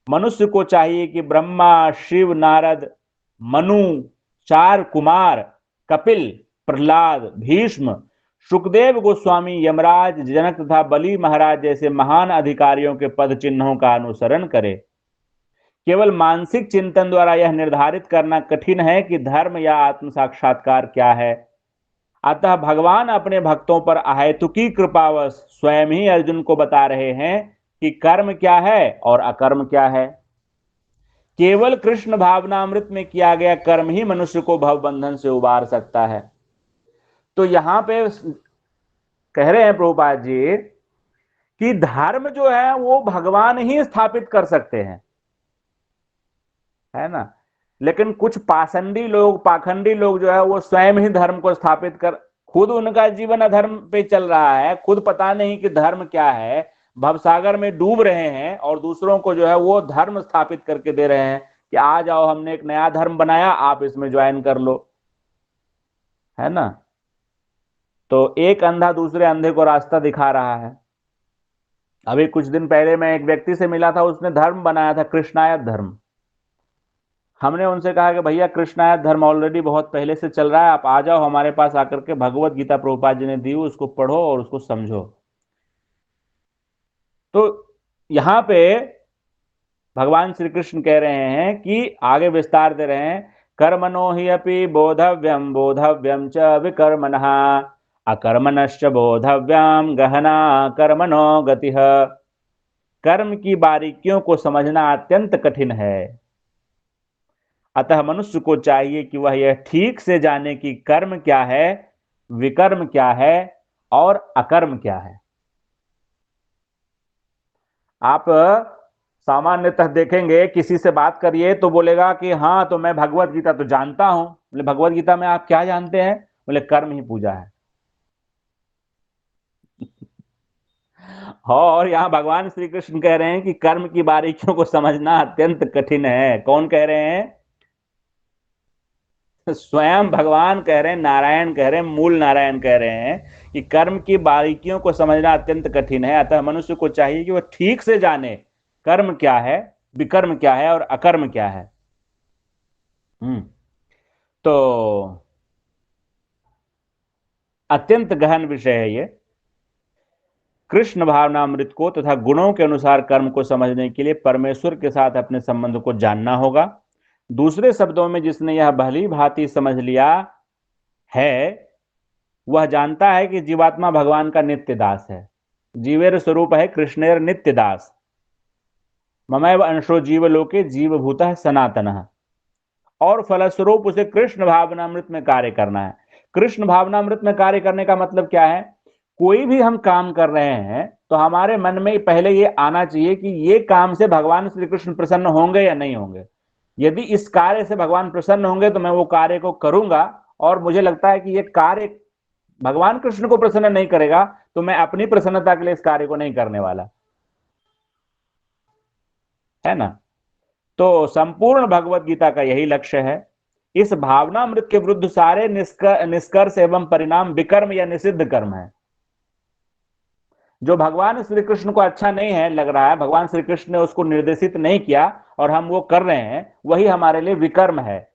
मनुष्य को चाहिए कि ब्रह्मा, शिव, नारद, मनु, चार कुमार, कपिल, प्रहलाद, भीष्म, सुखदेव गोस्वामी, यमराज, जनक तथा बलि महाराज जैसे महान अधिकारियों के पद चिन्हों का अनुसरण करे। केवल मानसिक चिंतन द्वारा यह निर्धारित करना कठिन है कि धर्म या आत्म साक्षात्कार क्या है। अतः भगवान अपने भक्तों पर अहेतुकी कृपावश स्वयं ही अर्जुन को बता रहे हैं कि कर्म क्या है और अकर्म क्या है। केवल कृष्ण भावनामृत में किया गया कर्म ही मनुष्य को भव बंधन से उबार सकता है। तो यहां पे कह रहे हैं प्रभुपाद जी कि धर्म जो है वो भगवान ही स्थापित कर सकते हैं, है ना। लेकिन कुछ पाखंडी लोग जो है वो स्वयं ही धर्म को स्थापित कर, खुद उनका जीवन अधर्म पे चल रहा है, खुद पता नहीं कि धर्म क्या है, भवसागर में डूब रहे हैं और दूसरों को जो है वो धर्म स्थापित करके दे रहे हैं कि आ जाओ, हमने एक नया धर्म बनाया, आप इसमें ज्वाइन कर लो, है ना। तो एक अंधा दूसरे अंधे को रास्ता दिखा रहा है। अभी कुछ दिन पहले मैं एक व्यक्ति से मिला था, उसने धर्म बनाया था कृष्णायत धर्म। हमने उनसे कहा कि भैया कृष्णायत धर्म ऑलरेडी बहुत पहले से चल रहा है, आप आ जाओ हमारे पास आकर के भगवत गीता प्रभुपाद जी ने दी, उसको पढ़ो और उसको समझो। तो यहां पे भगवान श्री कृष्ण कह रहे हैं कि आगे विस्तार दे रहे हैं, कर्मणो हि अपि बोधव्यम बोधव्यम च विकर्मणः अकर्मणश्च बोधव्यम गहना कर्मणो गतिः। कर्म की बारीकियों को समझना अत्यंत कठिन है, अतः मनुष्य को चाहिए कि वह यह ठीक से जाने कि कर्म क्या है, विकर्म क्या है और अकर्म क्या है। आप सामान्यतः देखेंगे किसी से बात करिए तो बोलेगा कि हाँ तो मैं भगवत गीता तो जानता हूं। बोले भगवत गीता में आप क्या जानते हैं? बोले कर्म ही पूजा है। और यहां भगवान श्री कृष्ण कह रहे हैं कि कर्म की बारीकियों को समझना अत्यंत कठिन है। कौन कह रहे हैं? स्वयं भगवान कह रहे हैं, नारायण कह रहे हैं, मूल नारायण कह रहे हैं कि कर्म की बारीकियों को समझना अत्यंत कठिन है, अतः मनुष्य को चाहिए कि वह ठीक से जाने कर्म क्या है, विकर्म क्या है और अकर्म क्या है। तो अत्यंत गहन विषय है ये। कृष्ण भावनामृत को तथा गुणों के अनुसार कर्म को समझने के लिए परमेश्वर के साथ अपने संबंध को जानना होगा। दूसरे शब्दों में जिसने यह भली भांति समझ लिया है वह जानता है कि जीवात्मा भगवान का नित्य दास है। जीवेर स्वरूप है कृष्णेर नित्य दास। ममैव अंशो जीवलोके जीवभूतः सनातनः। और फलस्वरूप उसे कृष्ण भावनामृत में कार्य करना है। कृष्ण भावनामृत में कार्य करने का मतलब क्या है? कोई भी हम काम कर रहे हैं तो हमारे मन में पहले ये आना चाहिए कि ये काम से भगवान श्री कृष्ण प्रसन्न होंगे या नहीं होंगे। यदि इस कार्य से भगवान प्रसन्न होंगे तो मैं वो कार्य को करूंगा, और मुझे लगता है कि ये कार्य भगवान कृष्ण को प्रसन्न नहीं करेगा तो मैं अपनी प्रसन्नता के लिए इस कार्य को नहीं करने वाला, है ना। तो संपूर्ण भगवत गीता का यही लक्ष्य है। इस भावनामृत के विरुद्ध सारे निष्कर्ष एवं परिणाम विकर्म या निषिद्ध कर्म है। जो भगवान श्री कृष्ण को अच्छा नहीं है लग रहा है, भगवान श्री कृष्ण ने उसको निर्देशित नहीं किया और हम वो कर रहे हैं, वही हमारे लिए विकर्म है।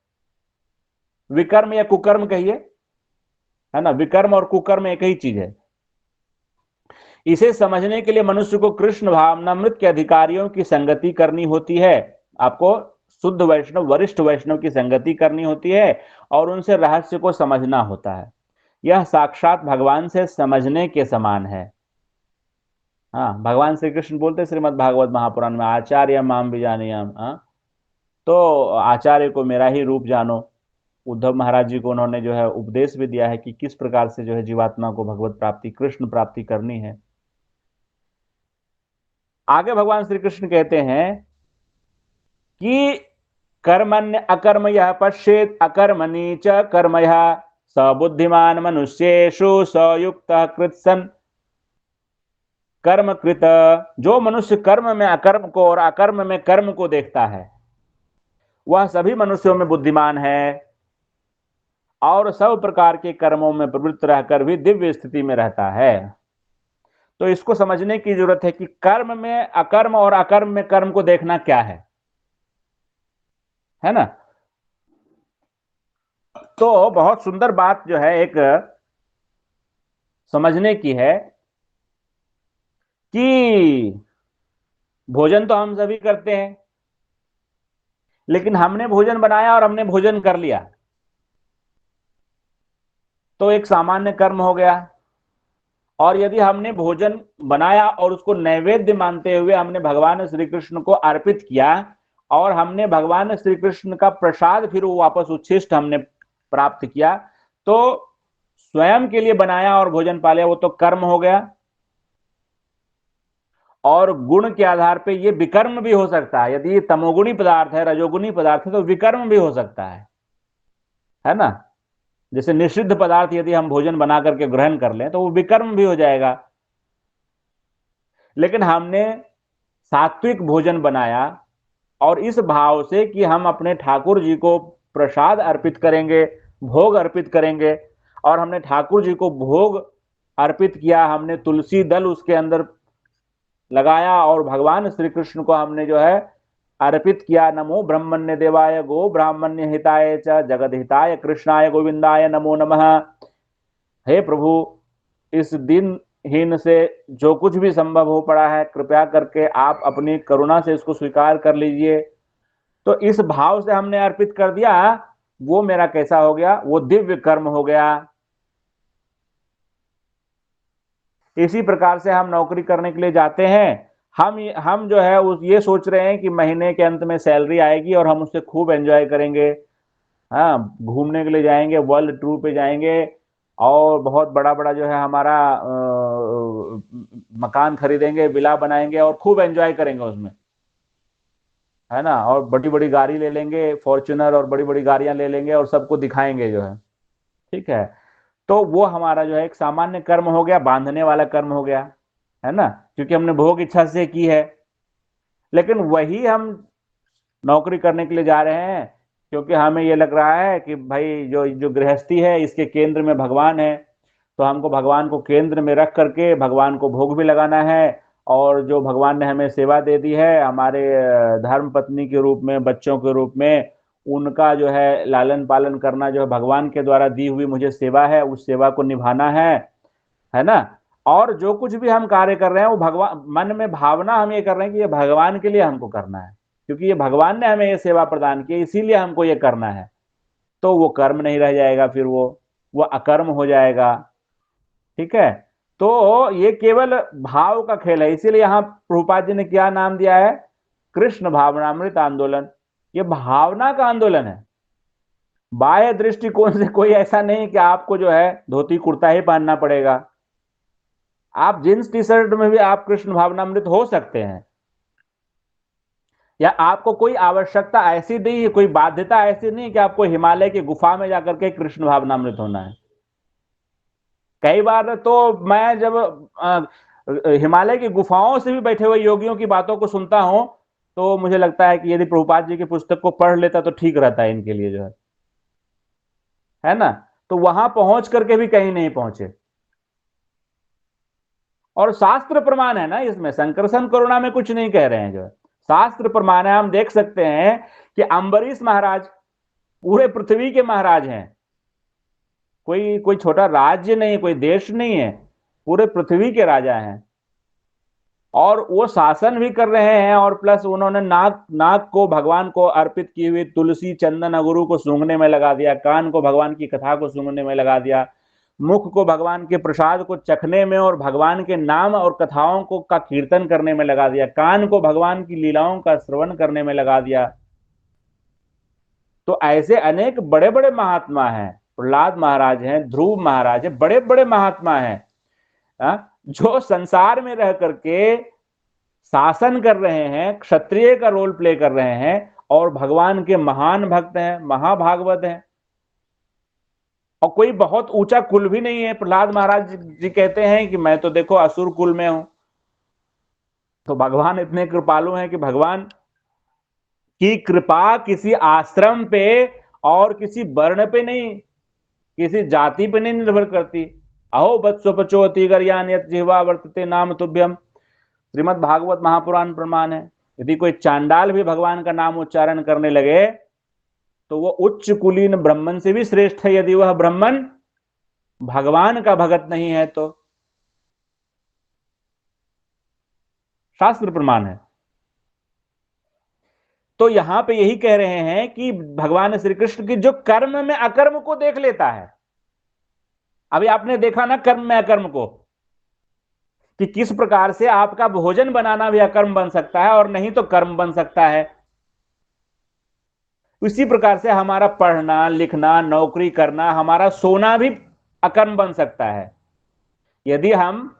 विकर्म या कुकर्म कहिए, है ना। विकर्म और कुकर्म एक ही चीज है। इसे समझने के लिए मनुष्य को कृष्ण भावनामृत के अधिकारियों की संगति करनी होती है। आपको शुद्ध वैष्णव, वरिष्ठ वैष्णव की संगति करनी होती है और उनसे रहस्य को समझना होता है। यह साक्षात भगवान से समझने के समान है। हाँ, भगवान श्री कृष्ण बोलते श्रीमद् भागवत महापुराण में, आचार्य माम विजानीयाम। हाँ, तो आचार्य को मेरा ही रूप जानो। उद्धव महाराज जी को उन्होंने जो है उपदेश भी दिया है कि किस प्रकार से जो है जीवात्मा को भगवत प्राप्ति, कृष्ण प्राप्ति करनी है। आगे भगवान श्री कृष्ण कहते हैं कि कर्मण्य अकर्म यह पश्येत अकर्मणि च कर्म यः स बुद्धिमान मनुष्येषु स युक्तः कृत्सन कर्म कृत। जो मनुष्य कर्म में अकर्म को और अकर्म में कर्म को देखता है वह सभी मनुष्यों में बुद्धिमान है और सब प्रकार के कर्मों में प्रवृत्त रहकर भी दिव्य स्थिति में रहता है। तो इसको समझने की जरूरत है कि कर्म में अकर्म और अकर्म में कर्म को देखना क्या है ना। तो बहुत सुंदर बात जो है एक समझने की है कि भोजन तो हम सभी करते हैं, लेकिन हमने भोजन बनाया और हमने भोजन कर लिया तो एक सामान्य कर्म हो गया। और यदि हमने भोजन बनाया और उसको नैवेद्य मानते हुए हमने भगवान श्री कृष्ण को अर्पित किया और हमने भगवान श्री कृष्ण का प्रसाद फिर वो वापस उच्छिष्ट हमने प्राप्त किया, तो स्वयं के लिए बनाया और भोजन पा लिया, वो तो कर्म हो गया। और गुण के आधार पे ये विकर्म भी हो सकता है। यदि ये तमोगुणी पदार्थ है, रजोगुणी पदार्थ है, तो विकर्म भी हो सकता है ना। जैसे निषिद्ध पदार्थ यदि हम भोजन बना करके ग्रहण कर लें तो वो विकर्म भी हो जाएगा। लेकिन हमने सात्विक भोजन बनाया और इस भाव से कि हम अपने ठाकुर जी को प्रसाद अर्पित करेंगे, भोग अर्पित करेंगे, और हमने ठाकुर जी को भोग अर्पित किया, हमने तुलसी दल उसके अंदर लगाया और भगवान श्री कृष्ण को हमने जो है अर्पित किया। नमो ब्रह्मण्य देवाय गो ब्राह्मण्य हिताय च जगद हिताय कृष्णाय गोविंदाय नमो नमः। हे प्रभु, इस दिनहीन से जो कुछ भी संभव हो पड़ा है कृपया करके आप अपनी करुणा से इसको स्वीकार कर लीजिए। तो इस भाव से हमने अर्पित कर दिया, वो मेरा कैसा हो गया, वो दिव्य कर्म हो गया। इसी प्रकार से हम नौकरी करने के लिए जाते हैं, हम जो है उस ये सोच रहे हैं कि महीने के अंत में सैलरी आएगी और हम उससे खूब एंजॉय करेंगे। हाँ, घूमने के लिए जाएंगे, वर्ल्ड टूर पे जाएंगे और बहुत बड़ा बड़ा जो है हमारा मकान खरीदेंगे, विला बनाएंगे और खूब एंजॉय करेंगे उसमें, है ना। और बड़ी बड़ी गाड़ी ले लेंगे, फॉर्च्यूनर और बड़ी बड़ी गाड़ियां ले लेंगे और सबको दिखाएंगे जो है, ठीक है। तो वो हमारा जो है एक सामान्य कर्म हो गया, बांधने वाला कर्म हो गया, है ना, क्योंकि हमने भोग इच्छा से की है। लेकिन वही हम नौकरी करने के लिए जा रहे हैं क्योंकि हमें ये लग रहा है कि भाई जो जो गृहस्थी है इसके केंद्र में भगवान है, तो हमको भगवान को केंद्र में रख करके भगवान को भोग भी लगाना है। और जो भगवान ने हमें सेवा दे दी है हमारे धर्म पत्नी के रूप में, बच्चों के रूप में, उनका जो है लालन पालन करना जो है भगवान के द्वारा दी हुई मुझे सेवा है, उस सेवा को निभाना है ना। और जो कुछ भी हम कार्य कर रहे हैं वो भगवान, मन में भावना हम ये कर रहे हैं कि ये भगवान के लिए हमको करना है, क्योंकि ये भगवान ने हमें ये सेवा प्रदान की, इसीलिए हमको ये करना है। तो वो कर्म नहीं रह जाएगा, फिर वो अकर्म हो जाएगा, ठीक है। तो ये केवल भाव का खेल है, इसीलिए यहां प्रभुपाद जी ने क्या नाम दिया है, कृष्ण भावनामृत आंदोलन। ये भावना का आंदोलन है। बाह्य दृष्टिकोण से कोई ऐसा नहीं कि आपको जो है धोती कुर्ता ही पहनना पड़ेगा। आप जींस टी शर्ट में भी आप कृष्ण भावनामृत हो सकते हैं, या आपको कोई आवश्यकता ऐसी नहीं है, कोई बाध्यता ऐसी नहीं कि आपको हिमालय की गुफा में जाकर के कृष्ण भावनामृत होना है। कई बार तो मैं जब हिमालय की गुफाओं से भी बैठे हुए योगियों की बातों को सुनता हूं तो मुझे लगता है कि यदि प्रभुपाद जी की पुस्तक को पढ़ लेता तो ठीक रहता है इनके लिए जो है ना। तो वहां पहुंच करके भी कहीं नहीं पहुंचे। और शास्त्र प्रमाण है ना, इसमें संकर्षण करुणा में कुछ नहीं कह रहे हैं, जो है शास्त्र प्रमाण है। हम देख सकते हैं कि अम्बरीश महाराज पूरे पृथ्वी के महाराज हैं, कोई कोई छोटा राज्य नहीं, कोई देश नहीं है, पूरे पृथ्वी के राजा हैं। और वो शासन भी कर रहे हैं और प्लस उन्होंने नाक नाक को भगवान को अर्पित की हुई तुलसी चंदन अगरू को सूंघने में लगा दिया, कान को भगवान की कथा को सूंघने में लगा दिया, मुख को भगवान के प्रसाद को चखने में और भगवान के नाम और कथाओं को का कीर्तन करने में लगा दिया, कान को भगवान की लीलाओं का श्रवण करने में लगा दिया। तो ऐसे अनेक बड़े बड़े महात्मा हैं, प्रहलाद महाराज हैं, ध्रुव महाराज हैं, बड़े बड़े महात्मा हैं, जो संसार में रह करके शासन कर रहे हैं, क्षत्रिय का रोल प्ले कर रहे हैं और भगवान के महान भक्त हैं, महाभागवत हैं। और कोई बहुत ऊंचा कुल भी नहीं है। प्रहलाद महाराज जी कहते हैं कि मैं तो देखो असुर कुल में हूं। तो भगवान इतने कृपालु हैं कि भगवान की कृपा किसी आश्रम पे और किसी वर्ण पे नहीं, किसी जाति पे नहीं निर्भर करती। अहो बत्सो पचोति गर्यान यत जिह्वा वर्तते नाम तुभ्यम, श्रीमद् भागवत महापुराण प्रमाण है। यदि कोई चांडाल भी भगवान का नाम उच्चारण करने लगे तो वो उच्च कुलीन ब्राह्मण से भी श्रेष्ठ है, यदि वह ब्राह्मण भगवान का भगत नहीं है तो। शास्त्र प्रमाण है। तो यहां पे यही कह रहे हैं कि भगवान श्री कृष्ण की जो कर्म में अकर्म को देख लेता है। अभी आपने देखा ना कर्म में अकर्म को, कि किस प्रकार से आपका भोजन बनाना भी अकर्म बन सकता है और नहीं तो कर्म बन सकता है। इसी प्रकार से हमारा पढ़ना लिखना नौकरी करना, हमारा सोना भी अकर्म बन सकता है। यदि हम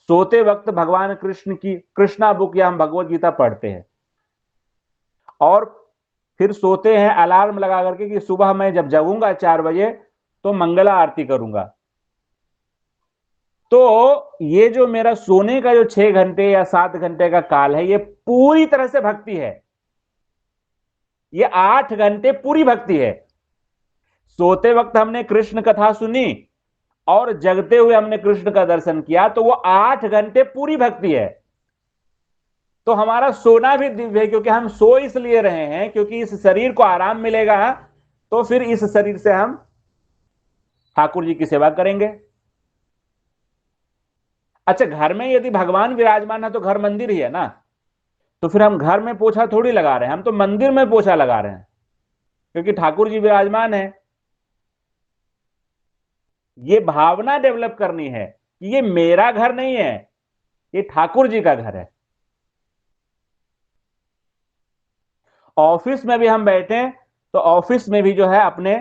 सोते वक्त भगवान कृष्ण की कृष्णा बुक या हम भगवत गीता पढ़ते हैं और फिर सोते हैं अलार्म लगा करके कि सुबह मैं जब जगूंगा 4 बजे तो मंगला आरती करूंगा, तो ये जो मेरा सोने का जो 6 घंटे या 7 घंटे का काल है, ये पूरी तरह से भक्ति है। ये 8 घंटे पूरी भक्ति है। सोते वक्त हमने कृष्ण कथा सुनी और जगते हुए हमने कृष्ण का दर्शन किया, तो वो 8 घंटे पूरी भक्ति है। तो हमारा सोना भी दिव्य है, क्योंकि हम सो इसलिए रहे हैं क्योंकि इस शरीर को आराम मिलेगा, तो फिर इस शरीर से हम ठाकुर जी की सेवा करेंगे। अच्छा, घर में यदि भगवान विराजमान है तो घर मंदिर ही है ना, तो फिर हम घर में पोछा थोड़ी लगा रहे हैं, हम तो मंदिर में पोछा लगा रहे हैं, क्योंकि ठाकुर जी विराजमान है। ये भावना डेवलप करनी है कि ये मेरा घर नहीं है, ये ठाकुर जी का घर है। ऑफिस में भी हम बैठे तो ऑफिस में भी जो है अपने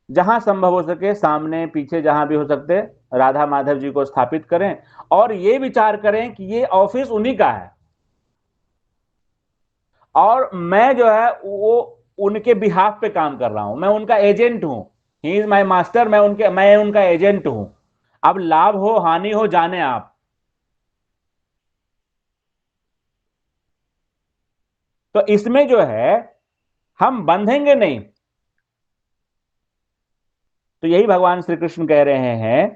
जहां संभव हो सके सामने पीछे जहां भी हो सकते राधा माधव जी को स्थापित करें और ये विचार करें कि ये ऑफिस उन्हीं का है और मैं जो है वो उनके बिहाफ पे काम कर रहा हूं, मैं उनका एजेंट हूं। ही इज माई मास्टर, मैं उनका एजेंट हूं। अब लाभ हो हानि हो जाने आप। तो इसमें जो है हम बंधेंगे नहीं। तो यही भगवान श्री कृष्ण कह रहे हैं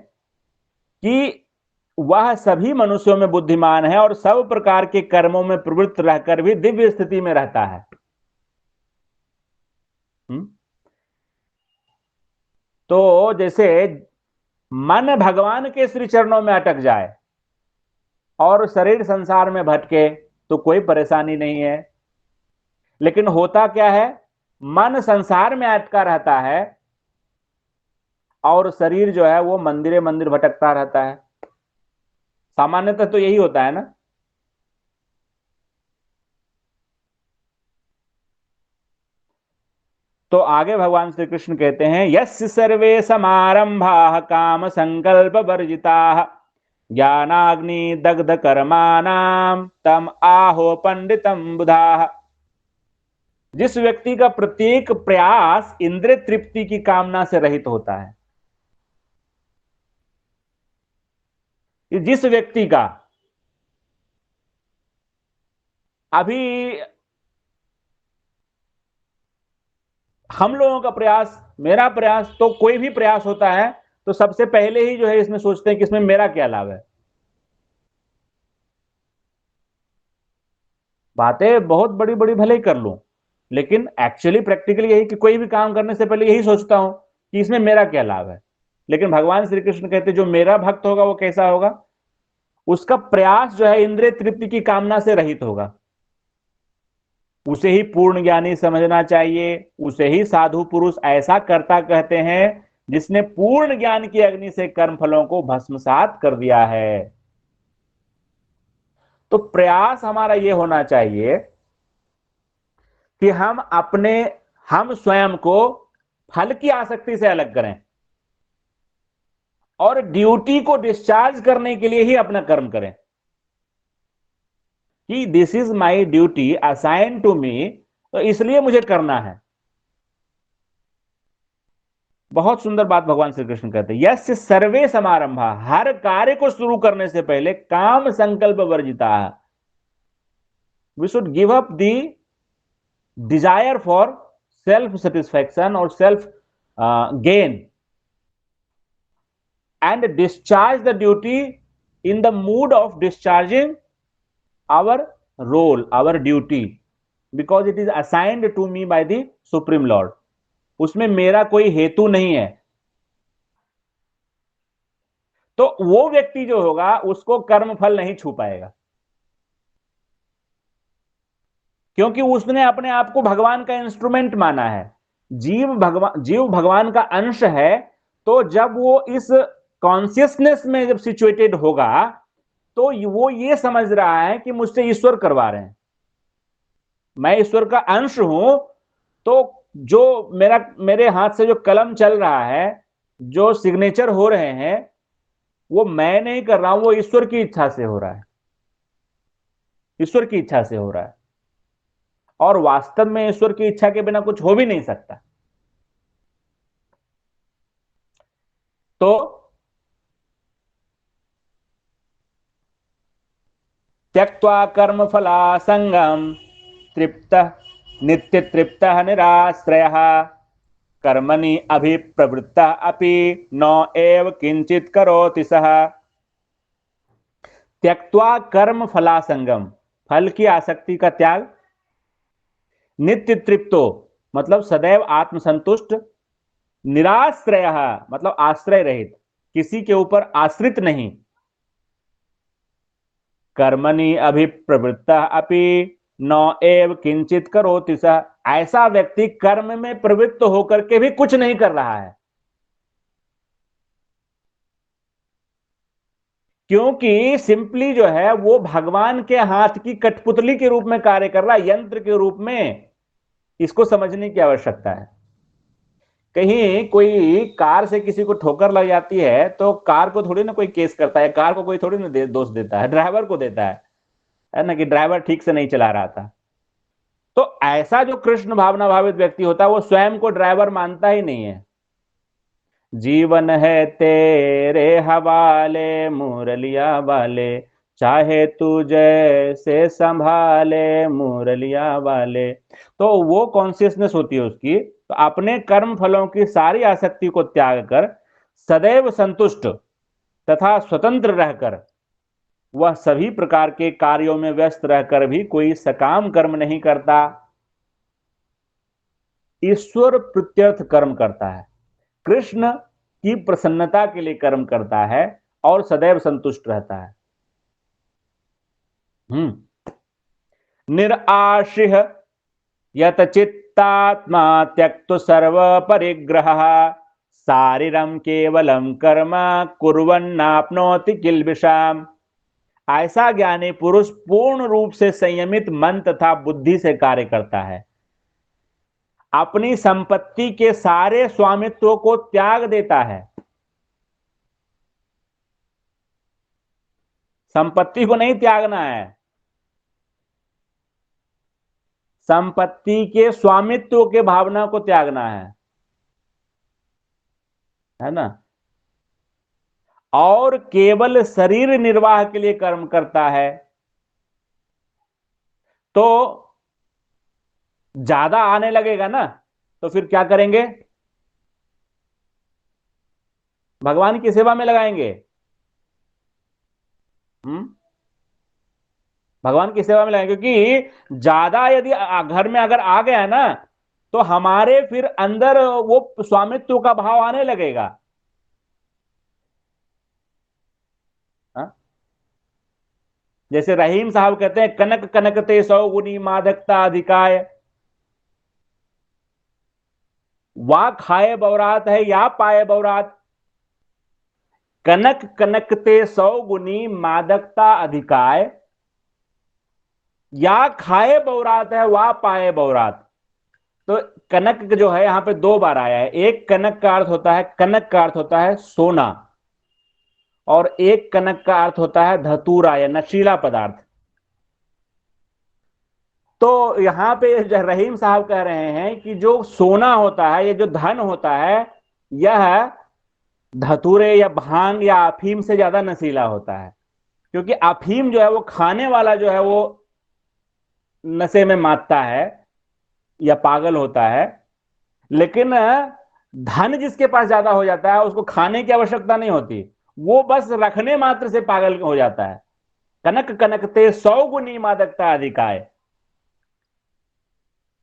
कि वह सभी मनुष्यों में बुद्धिमान है और सब प्रकार के कर्मों में प्रवृत्त रहकर भी दिव्य स्थिति में रहता है। तो जैसे मन भगवान के श्री चरणों में अटक जाए और शरीर संसार में भटके तो कोई परेशानी नहीं है। लेकिन होता क्या है, मन संसार में अटका रहता है और शरीर जो है वो मंदिरे मंदिर भटकता रहता है। सामान्यतः तो यही होता है ना। तो आगे भगवान श्री कृष्ण कहते हैं, यस्य सर्वे समारंभा काम संकल्प वर्जिता ज्ञानाग्नि दग्ध कर्माणाम तम आहो पंडितम बुधा। जिस व्यक्ति का प्रत्येक प्रयास इंद्रिय तृप्ति की कामना से रहित होता है, जिस व्यक्ति का अभी हम लोगों का प्रयास, मेरा प्रयास, तो कोई भी प्रयास होता है तो सबसे पहले ही जो है इसमें सोचते हैं कि इसमें मेरा क्या लाभ है। बातें बहुत बड़ी बड़ी भले ही कर लूं, लेकिन एक्चुअली प्रैक्टिकली यही कि कोई भी काम करने से पहले यही सोचता हूं कि इसमें मेरा क्या लाभ है। लेकिन भगवान श्री कृष्ण कहते जो मेरा भक्त होगा वो कैसा होगा, उसका प्रयास जो है इंद्रिय तृप्ति की कामना से रहित होगा। उसे ही पूर्ण ज्ञानी समझना चाहिए, उसे ही साधु पुरुष ऐसा कर्ता कहते हैं जिसने पूर्ण ज्ञान की अग्नि से कर्म फलों को भस्मसात कर दिया है। तो प्रयास हमारा यह होना चाहिए कि हम अपने हम स्वयं को फल की आसक्ति से अलग करें और ड्यूटी को डिस्चार्ज करने के लिए ही अपना कर्म करें कि this is my duty assign to me, तो इसलिए मुझे करना है। बहुत सुंदर बात भगवान श्री कृष्ण कहते हैं, यस्य सर्वे समारंभा, हर कार्य को शुरू करने से पहले काम संकल्प वर्जिता, we should give up the desire for self satisfaction और self gain and discharge the duty in the mood of discharging our role, our duty, because it is assigned to me by the supreme lord. उसमें मेरा कोई हेतु नहीं है। तो वो व्यक्ति जो होगा उसको कर्म फल नहीं छू पाएगा, क्योंकि उसने अपने आप को भगवान का इंस्ट्रूमेंट माना है। जीव भगवान का अंश है, तो जब वो इस कॉन्शियसनेस में जब सिचुएटेड होगा तो वो ये समझ रहा है कि मुझसे ईश्वर करवा रहे हैं, मैं ईश्वर का अंश हूं। तो जो मेरे हाथ से जो कलम चल रहा है, जो सिग्नेचर हो रहे हैं, वो मैं नहीं कर रहा हूं, वो ईश्वर की इच्छा से हो रहा है, ईश्वर की इच्छा से हो रहा है। और वास्तव में ईश्वर की इच्छा के बिना कुछ हो भी नहीं सकता। तो त्यक्त्वा कर्म फलासंगम तृप्तः नित्य तृप्तः निराश्रयः कर्मणि अभिप्रवृत्तः अपि न एव किंचित करोति सः। त्यक्त्वा कर्म फलासंगम, फल की आसक्ति का त्याग, नित्य तृप्तो मतलब सदैव आत्मसंतुष्ट, निराश्रयः मतलब आश्रय रहित, किसी के ऊपर आश्रित नहीं, कर्मणि अभिप्रवृत्तः अपि न एव किंचित करोति सः, ऐसा व्यक्ति कर्म में प्रवृत्त होकर के भी कुछ नहीं कर रहा है, क्योंकि सिंपली जो है वो भगवान के हाथ की कठपुतली के रूप में कार्य कर रहा है, यंत्र के रूप में। इसको समझने की आवश्यकता है। कहीं कोई कार से किसी को ठोकर लग जाती है तो कार को थोड़ी ना कोई केस करता है, कार को कोई थोड़ी ना दोष देता है, ड्राइवर को देता है ना, कि ड्राइवर ठीक से नहीं चला रहा था। तो ऐसा जो कृष्ण भावना भावित व्यक्ति होता है वो स्वयं को ड्राइवर मानता ही नहीं है। जीवन है तेरे हवाले मुरलिया वाले, चाहे तू जैसे संभाले मुरलिया वाले। तो वो कॉन्शियसनेस होती है उसकी, तो अपने कर्म फलों की सारी आसक्ति को त्याग कर सदैव संतुष्ट तथा स्वतंत्र रहकर वह सभी प्रकार के कार्यों में व्यस्त रहकर भी कोई सकाम कर्म नहीं करता, ईश्वर प्रत्यर्थ कर्म करता है, कृष्ण की प्रसन्नता के लिए कर्म करता है और सदैव संतुष्ट रहता है। निराशिह यत चित्तात्मा त्यक्तु सर्व परिग्रह, शारीरम केवलम कर्म कुर्वन्नाप्नोति किल्बिषाम। ऐसा ज्ञानी पुरुष पूर्ण रूप से संयमित मन तथा बुद्धि से कार्य करता है, अपनी संपत्ति के सारे स्वामित्व को त्याग देता है। संपत्ति को नहीं त्यागना है, संपत्ति के स्वामित्व के भावना को त्यागना है ना। और केवल शरीर निर्वाह के लिए कर्म करता है। तो ज्यादा आने लगेगा ना, तो फिर क्या करेंगे, भगवान की सेवा में लगाएंगे। भगवान की सेवा में लगाएंगे, क्योंकि ज्यादा यदि घर में अगर आ गया ना तो हमारे फिर अंदर वो स्वामित्व का भाव आने लगेगा। जैसे रहीम साहब कहते हैं, कनक कनकते 100 गुनी मादकता अधिकाय, वा खाए बौरात है या पाए बौरात। कनक कनकते 100 गुनी मादकता अधिकाय, या खाए बौरात है वा पाए बौरात। तो कनक जो है यहां पे दो बार आया है। एक कनक का अर्थ होता है, कनक का अर्थ होता है सोना, और एक कनक का अर्थ होता है धतूरा या नशीला पदार्थ। तो यहां पे रहीम साहब कह रहे हैं कि जो सोना होता है, ये जो धन होता है, यह धतूरे या भांग या अफीम से ज्यादा नशीला होता है। क्योंकि अफीम जो है वो खाने वाला जो है वो नशे में मातता है या पागल होता है, लेकिन धन जिसके पास ज्यादा हो जाता है उसको खाने की आवश्यकता नहीं होती, वो बस रखने मात्र से पागल हो जाता है। कनक कनकते 100 गुनी मादकता अधिकाय,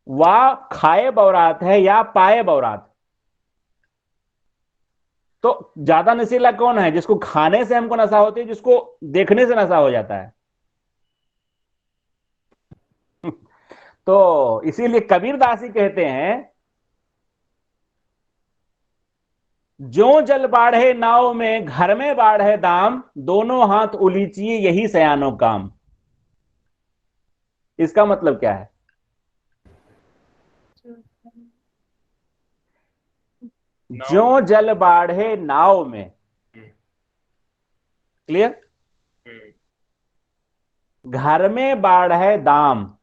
वाह खाए बौरात है या पाए बौरात। तो ज्यादा नशीला कौन है? जिसको खाने से हमको नशा होती है, जिसको देखने से नशा हो जाता है। तो इसीलिए कबीरदास जी कहते हैं, जो जल बाढ़े नाव में, घर में बाढ़े दाम, दोनों हाथ उलीचिए यही सयानो काम। इसका मतलब क्या है? नाव जो में। जल बाढ़े नाव में, हम्म, क्लियर? हम्म, घर में बाढ़ है दाम,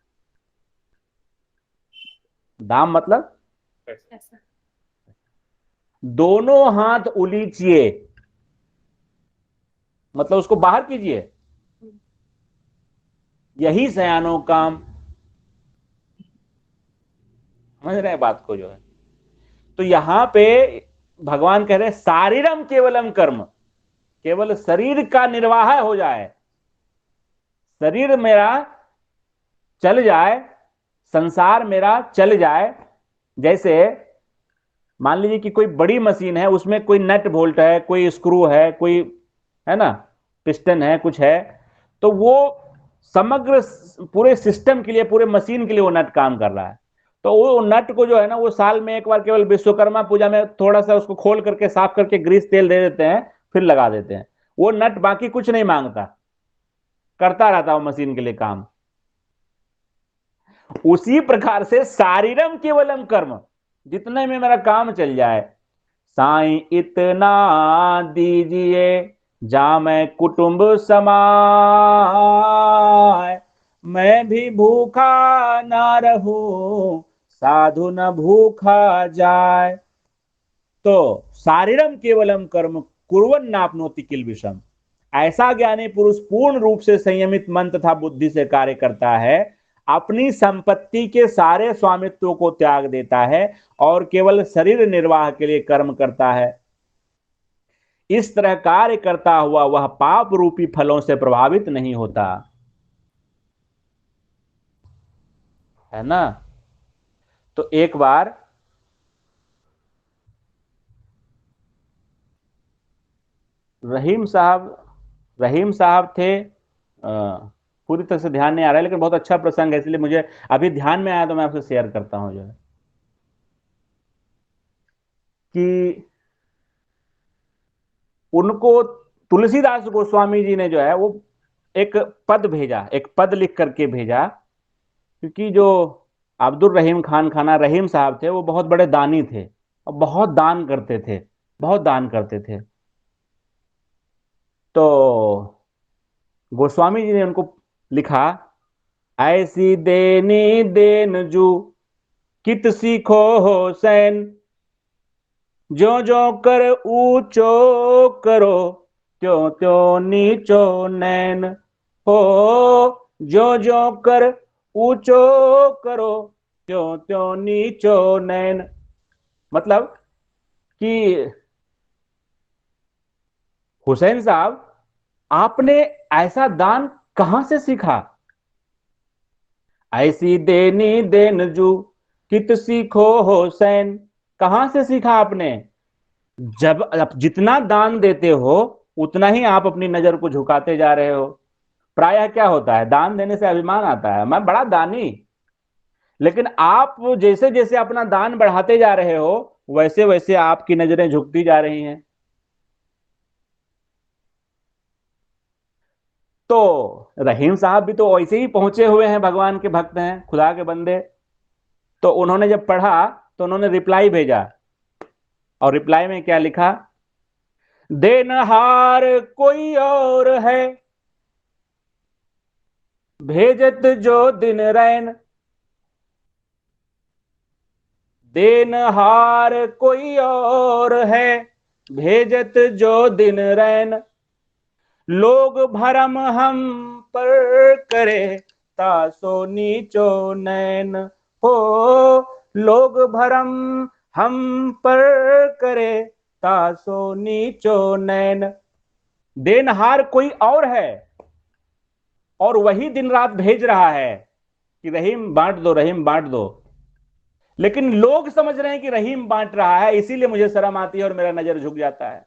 दाम मतलब ऐसा। दोनों हाथ उलीचिए, मतलब उसको बाहर कीजिए, यही सयानो काम। समझ रहे हैं बात को जो है? तो यहां पे भगवान कह रहे शारीरम केवलम कर्म, केवल शरीर का निर्वाह हो जाए, शरीर मेरा चल जाए, संसार मेरा चल जाए। जैसे मान लीजिए कि कोई बड़ी मशीन है, उसमें कोई नट बोल्ट है, कोई स्क्रू है, कोई है ना, पिस्टन है, कुछ है, तो वो समग्र पूरे सिस्टम के लिए, पूरे मशीन के लिए वो नट काम कर रहा है। तो वो नट को जो है ना, वो साल में एक बार केवल विश्वकर्मा पूजा में थोड़ा सा उसको खोल करके साफ करके ग्रीस तेल दे देते हैं, फिर लगा देते हैं। वो नट बाकी कुछ नहीं मांगता, करता रहता वो मशीन के लिए काम। उसी प्रकार से शारीरम केवलम कर्म, जितने में मेरा काम चल जाए। साईं इतना दीजिए जा मैं कुटुंब समाए, मैं भी भूखा ना रहूं, साधु न भूखा जाए। तो शारीरम केवलम कर्म कुर्वन् नाप्नोति किल विषम। ऐसा ज्ञानी पुरुष पूर्ण रूप से संयमित मन तथा बुद्धि से कार्य करता है, अपनी संपत्ति के सारे स्वामित्व को त्याग देता है और केवल शरीर निर्वाह के लिए कर्म करता है। इस तरह कार्य करता हुआ वह पाप रूपी फलों से प्रभावित नहीं होता, है ना। तो एक बार रहीम साहब थे, पूरी तरह से ध्यान नहीं आ रहा है, लेकिन बहुत अच्छा प्रसंग है, इसलिए मुझे अभी ध्यान में आया तो मैं आपसे शेयर करता हूं। जो है कि उनको तुलसीदास गोस्वामी जी ने जो है वो एक पद भेजा, एक पद लिख करके भेजा। क्योंकि जो अब्दुल रहीम खान खाना रहीम साहब थे, वो बहुत बड़े दानी थे और बहुत दान करते थे, बहुत दान करते थे। तो गोस्वामी जी ने उनको लिखा, ऐसी देनी देन जू कित सीखो हो सैन, जो जो कर ऊंचो करो, त्यों त्यों नीचो नैन। हो जो जो कर ऊंचो करो, त्यों त्यों नीचो नैन। मतलब कि हुसैन साहब, आपने ऐसा दान कहां से सीखा? ऐसी देनी देन जू कित सीखो हुसैन। कहां से सीखा आपने? जब आप जितना दान देते हो, उतना ही आप अपनी नजर को झुकाते जा रहे हो। प्रायः क्या होता है, दान देने से अभिमान आता है, मैं बड़ा दानी। लेकिन आप जैसे जैसे अपना दान बढ़ाते जा रहे हो, वैसे वैसे आपकी नजरें झुकती जा रही हैं। तो रहीम साहब भी तो वैसे ही पहुंचे हुए हैं, भगवान के भक्त हैं, खुदा के बंदे। तो उन्होंने जब पढ़ा तो उन्होंने रिप्लाई भेजा, और रिप्लाई में क्या लिखा? देनहार कोई और है, भेजत जो दिन रैन। देनहार कोई और है, भेजत जो दिन रैन। लोग भरम हम पर करे, तासो नीचो नैन। हो लोग भरम हम पर करे, तासो नीचो नैन। देनहार कोई और है, और वही दिन रात भेज रहा है कि रहीम बांट दो, रहीम बांट दो। लेकिन लोग समझ रहे हैं कि रहीम बांट रहा है, इसीलिए मुझे शर्म आती है और मेरा नजर झुक जाता है।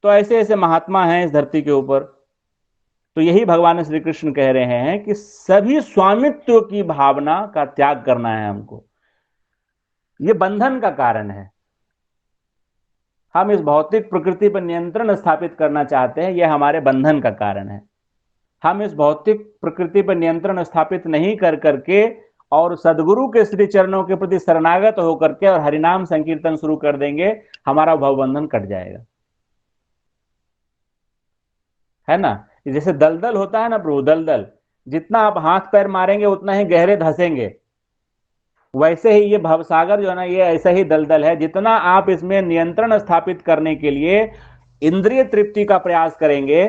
तो ऐसे ऐसे महात्मा हैं इस धरती के ऊपर। तो यही भगवान श्री कृष्ण कह रहे हैं कि सभी स्वामित्व की भावना का त्याग करना है हमको। यह बंधन का कारण है। हम इस भौतिक प्रकृति पर नियंत्रण स्थापित करना चाहते हैं, यह हमारे बंधन का कारण है। हम इस भौतिक प्रकृति पर नियंत्रण स्थापित नहीं कर करके और सदगुरु के श्री चरणों के प्रति शरणागत होकर के और हरिनाम संकीर्तन शुरू कर देंगे, हमारा भवबंधन कट जाएगा। है ना? जैसे दलदल होता है ना प्रभु, दलदल जितना आप हाथ पैर मारेंगे उतना ही गहरे धंसेंगे। वैसे ही ये भवसागर जो है ना, ये ऐसा ही दलदल है। जितना आप इसमें नियंत्रण स्थापित करने के लिए इंद्रिय तृप्ति का प्रयास करेंगे,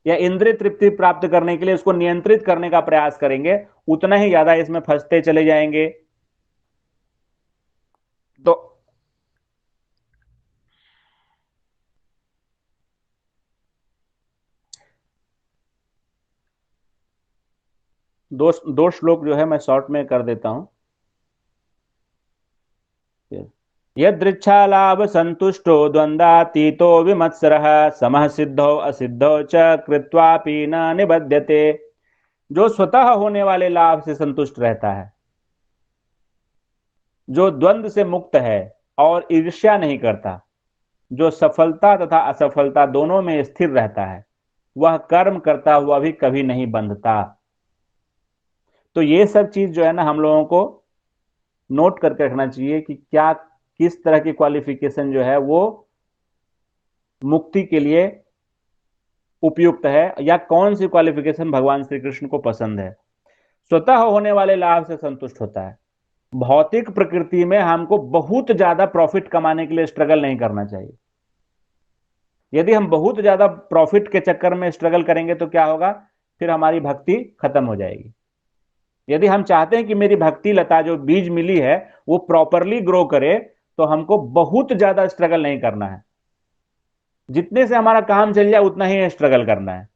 या इंद्रिय तृप्ति प्राप्त करने के लिए उसको नियंत्रित करने का प्रयास करेंगे, उतना ही ज्यादा इसमें फंसते चले जाएंगे। तो दो श्लोक जो है मैं शॉर्ट में कर देता हूं। यदृच्छालाभ संतुष्टो द्वंद्वातीतो विमत्सरः, समः सिद्धो असिद्धो च कृत्वापि न निबध्यते। जो स्वतः होने वाले लाभ से संतुष्ट रहता है, जो द्वंद्व से मुक्त है और ईर्ष्या नहीं करता, जो सफलता तथा असफलता दोनों में स्थिर रहता है, वह कर्म करता हुआ भी कभी नहीं बंधता। तो ये सब चीज जो है ना, हम लोगों को नोट करके रखना चाहिए कि क्या किस तरह की क्वालिफिकेशन जो है वो मुक्ति के लिए उपयुक्त है, या कौन सी क्वालिफिकेशन भगवान श्री कृष्ण को पसंद है। स्वतः होने वाले लाभ से संतुष्ट होता है। भौतिक प्रकृति में हमको बहुत ज्यादा प्रॉफिट कमाने के लिए स्ट्रगल नहीं करना चाहिए। यदि हम बहुत ज्यादा प्रॉफिट के चक्कर में स्ट्रगल करेंगे तो क्या होगा? फिर हमारी भक्ति खत्म हो जाएगी। यदि हम चाहते हैं कि मेरी भक्ति लता जो बीज मिली है वो प्रॉपरली ग्रो करे, तो हमको बहुत ज्यादा स्ट्रगल नहीं करना है। जितने से हमारा काम चल जाए उतना ही स्ट्रगल करना है।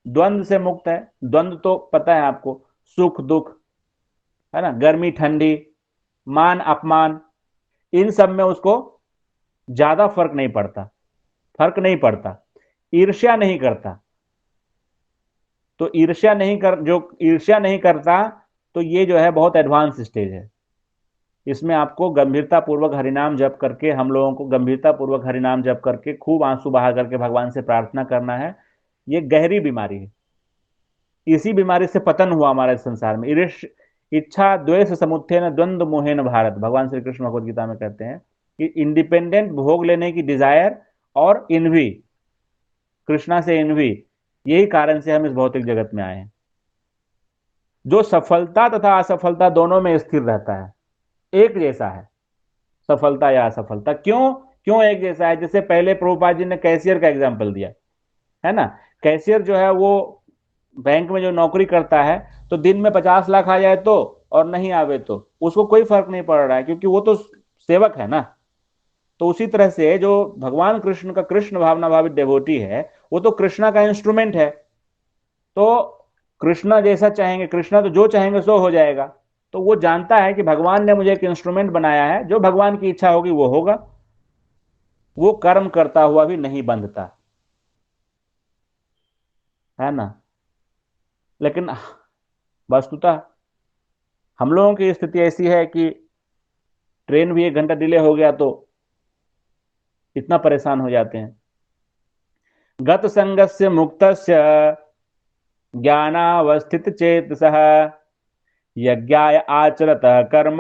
द्वंद्व से मुक्त है। द्वंद्व तो पता है आपको, सुख दुख, है ना, गर्मी ठंडी, मान अपमान, इन सब में उसको ज्यादा फर्क नहीं पड़ता। ईर्ष्या नहीं करता। तो जो ईर्ष्या नहीं करता, तो ये जो है बहुत एडवांस स्टेज है। इसमें आपको गंभीरता पूर्वक हरिनाम जप करके, हम लोगों को गंभीरता पूर्वक हरिनाम जप करके खूब आंसू बहा करके भगवान से प्रार्थना करना है। ये गहरी बीमारी है। इसी बीमारी से पतन हुआ हमारे संसार में। इच्छा द्वेष समुत्थेन द्वंद्व मोहेन भारत, भगवान श्री कृष्ण भगवद गीता में कहते हैं कि इंडिपेंडेंट भोग लेने की डिजायर और इन्वी, कृष्णा से इन्वी, यही कारण से हम इस भौतिक जगत में आए हैं। जो सफलता तथा असफलता दोनों में स्थिर रहता है, एक जैसा है सफलता या असफलता। क्यों एक जैसा है? जैसे पहले प्रभुपाद जी ने कैशियर का एग्जाम्पल दिया है ना। कैशियर जो है वो बैंक में जो नौकरी करता है, तो दिन में 50 लाख आ जाए तो और नहीं आवे तो उसको कोई फर्क नहीं पड़ रहा है, क्योंकि वो तो सेवक है ना। तो उसी तरह से जो भगवान कृष्ण का कृष्ण भावना भावित डेवोटी है, वो तो कृष्णा का इंस्ट्रूमेंट है। तो कृष्णा जैसा चाहेंगे, कृष्णा तो जो चाहेंगे सो हो जाएगा। तो वो जानता है कि भगवान ने मुझे एक इंस्ट्रूमेंट बनाया है, जो भगवान की इच्छा होगी वो होगा। वो कर्म करता हुआ भी नहीं बंधता, है ना। लेकिन वस्तुतः हम लोगों की स्थिति ऐसी है कि ट्रेन भी 1 घंटा डिले हो गया तो इतना परेशान हो जाते हैं। गत संगस्य मुक्तस्य ज्ञानावस्थित चेतसः यज्ञाय आचरतः कर्म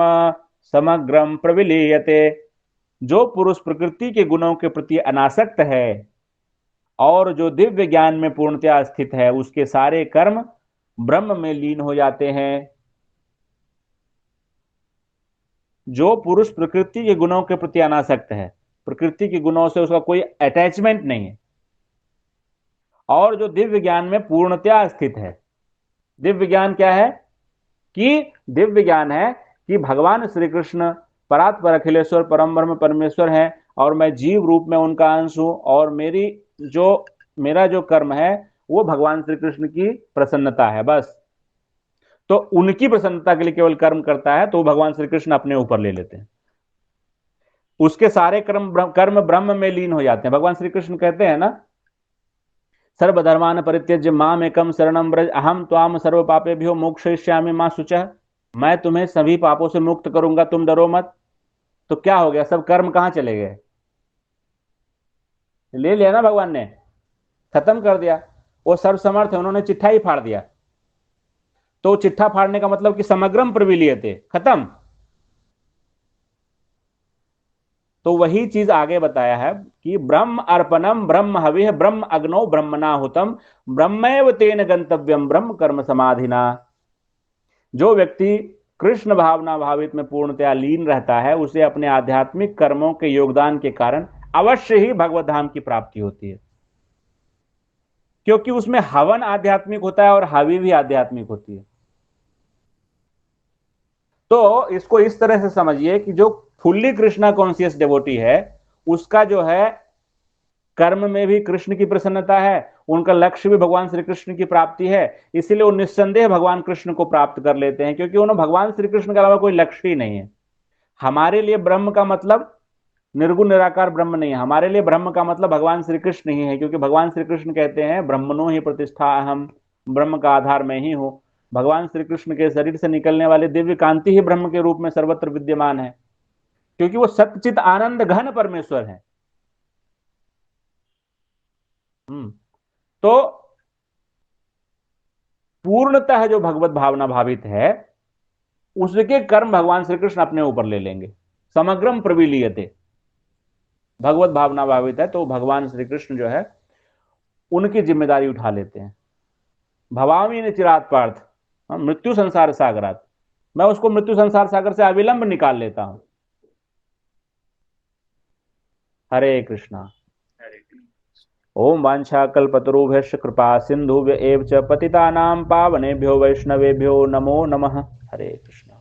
समग्रम प्रविलीयते। जो पुरुष प्रकृति के गुणों के प्रति अनासक्त है और जो दिव्य ज्ञान में पूर्णतया स्थित है, उसके सारे कर्म ब्रह्म में लीन हो जाते हैं। जो पुरुष प्रकृति के गुणों के प्रति अनासक्त है, प्रकृति के गुणों से उसका कोई अटैचमेंट नहीं है, और जो दिव्य ज्ञान में पूर्णतया स्थित है। दिव्य ज्ञान क्या है? कि दिव्य ज्ञान है कि भगवान श्री कृष्ण परात्पर अखिलेश्वर परम ब्रह्म परमेश्वर है और मैं जीव रूप में उनका अंश हूं, और मेरा जो कर्म है वो भगवान श्री कृष्ण की प्रसन्नता है, बस। तो उनकी प्रसन्नता के लिए केवल कर्म करता है, तो भगवान श्री कृष्ण अपने ऊपर ले लेते हैं। उसके सारे कर्म ब्रह्म में लीन हो जाते हैं। भगवान श्री कृष्ण कहते हैं ना, सर्वधर्मान परित्यज्य माम एकम शरणम व्रज अहम त्वाम सर्व पापेभ्यो मोक्षयिष्यामि मा शुचः। मैं तुम्हें सभी पापों से मुक्त करूंगा, तुम डरो मत। तो क्या हो गया? सब कर्म कहां चले गए? ले लिया ना भगवान ने, खत्म कर दिया। वो सर्वसमर्थ है, उन्होंने चिट्ठा ही फाड़ दिया। तो चिट्ठा फाड़ने का मतलब कि समग्रम प्रविलीयते, खत्म। तो वही चीज आगे बताया है कि ब्रह्म अर्पणम ब्रह्म हविः ब्रह्म अग्नौ ब्रह्मणाहुतम ब्रह्मैव तेन गंतव्यम ब्रह्म कर्म समाधिना। जो व्यक्ति कृष्ण भावना भावित में पूर्णतया लीन रहता है, उसे अपने आध्यात्मिक कर्मों के योगदान के कारण अवश्य ही भगवत धाम की प्राप्ति होती है, क्योंकि उसमें हवन आध्यात्मिक होता है और हवि भी आध्यात्मिक होती है। तो इसको इस तरह से समझिए कि जो फुल्ली कृष्णा कॉन्शियस डिवोटी है, उसका जो है कर्म में भी कृष्ण की प्रसन्नता है, उनका लक्ष्य भी भगवान श्री कृष्ण की प्राप्ति है, इसीलिए वो निस्संदेह भगवान कृष्ण को प्राप्त कर लेते हैं, क्योंकि उन्हें भगवान श्री कृष्ण के अलावा कोई लक्ष्य ही नहीं है। हमारे लिए ब्रह्म का मतलब निर्गुण निराकार ब्रह्म नहीं है, हमारे लिए ब्रह्म का मतलब भगवान श्री कृष्ण ही है, क्योंकि भगवान श्री कृष्ण कहते हैं ब्रह्मणो ही प्रतिष्ठा अहम, ब्रह्म का आधार मैं ही हूं। भगवान श्री कृष्ण के शरीर से निकलने वाले दिव्य कांति ही ब्रह्म के रूप में सर्वत्र विद्यमान है, क्योंकि वो सच्चित आनंद घन परमेश्वर है। तो पूर्णतः जो भगवत भावना भावित है, उसके कर्म भगवान श्री कृष्ण अपने ऊपर ले लेंगे। समग्रम प्रविलीयते, भगवत भावना भावित है तो भगवान श्री कृष्ण जो है उनकी जिम्मेदारी उठा लेते हैं। भवामी ने चिरात पार्थ मृत्यु संसार सागरात, मैं उसको मृत्यु संसार सागर से अविलंब निकाल लेता हूं। हरे कृष्णा। ओम वाञ्छाकल्पतरुभ्यश्च कृपा सिन्धुभ्य एव च पतितानां पावनेभ्यो वैष्णवेभ्यो नमो नमः। हरे कृष्णा।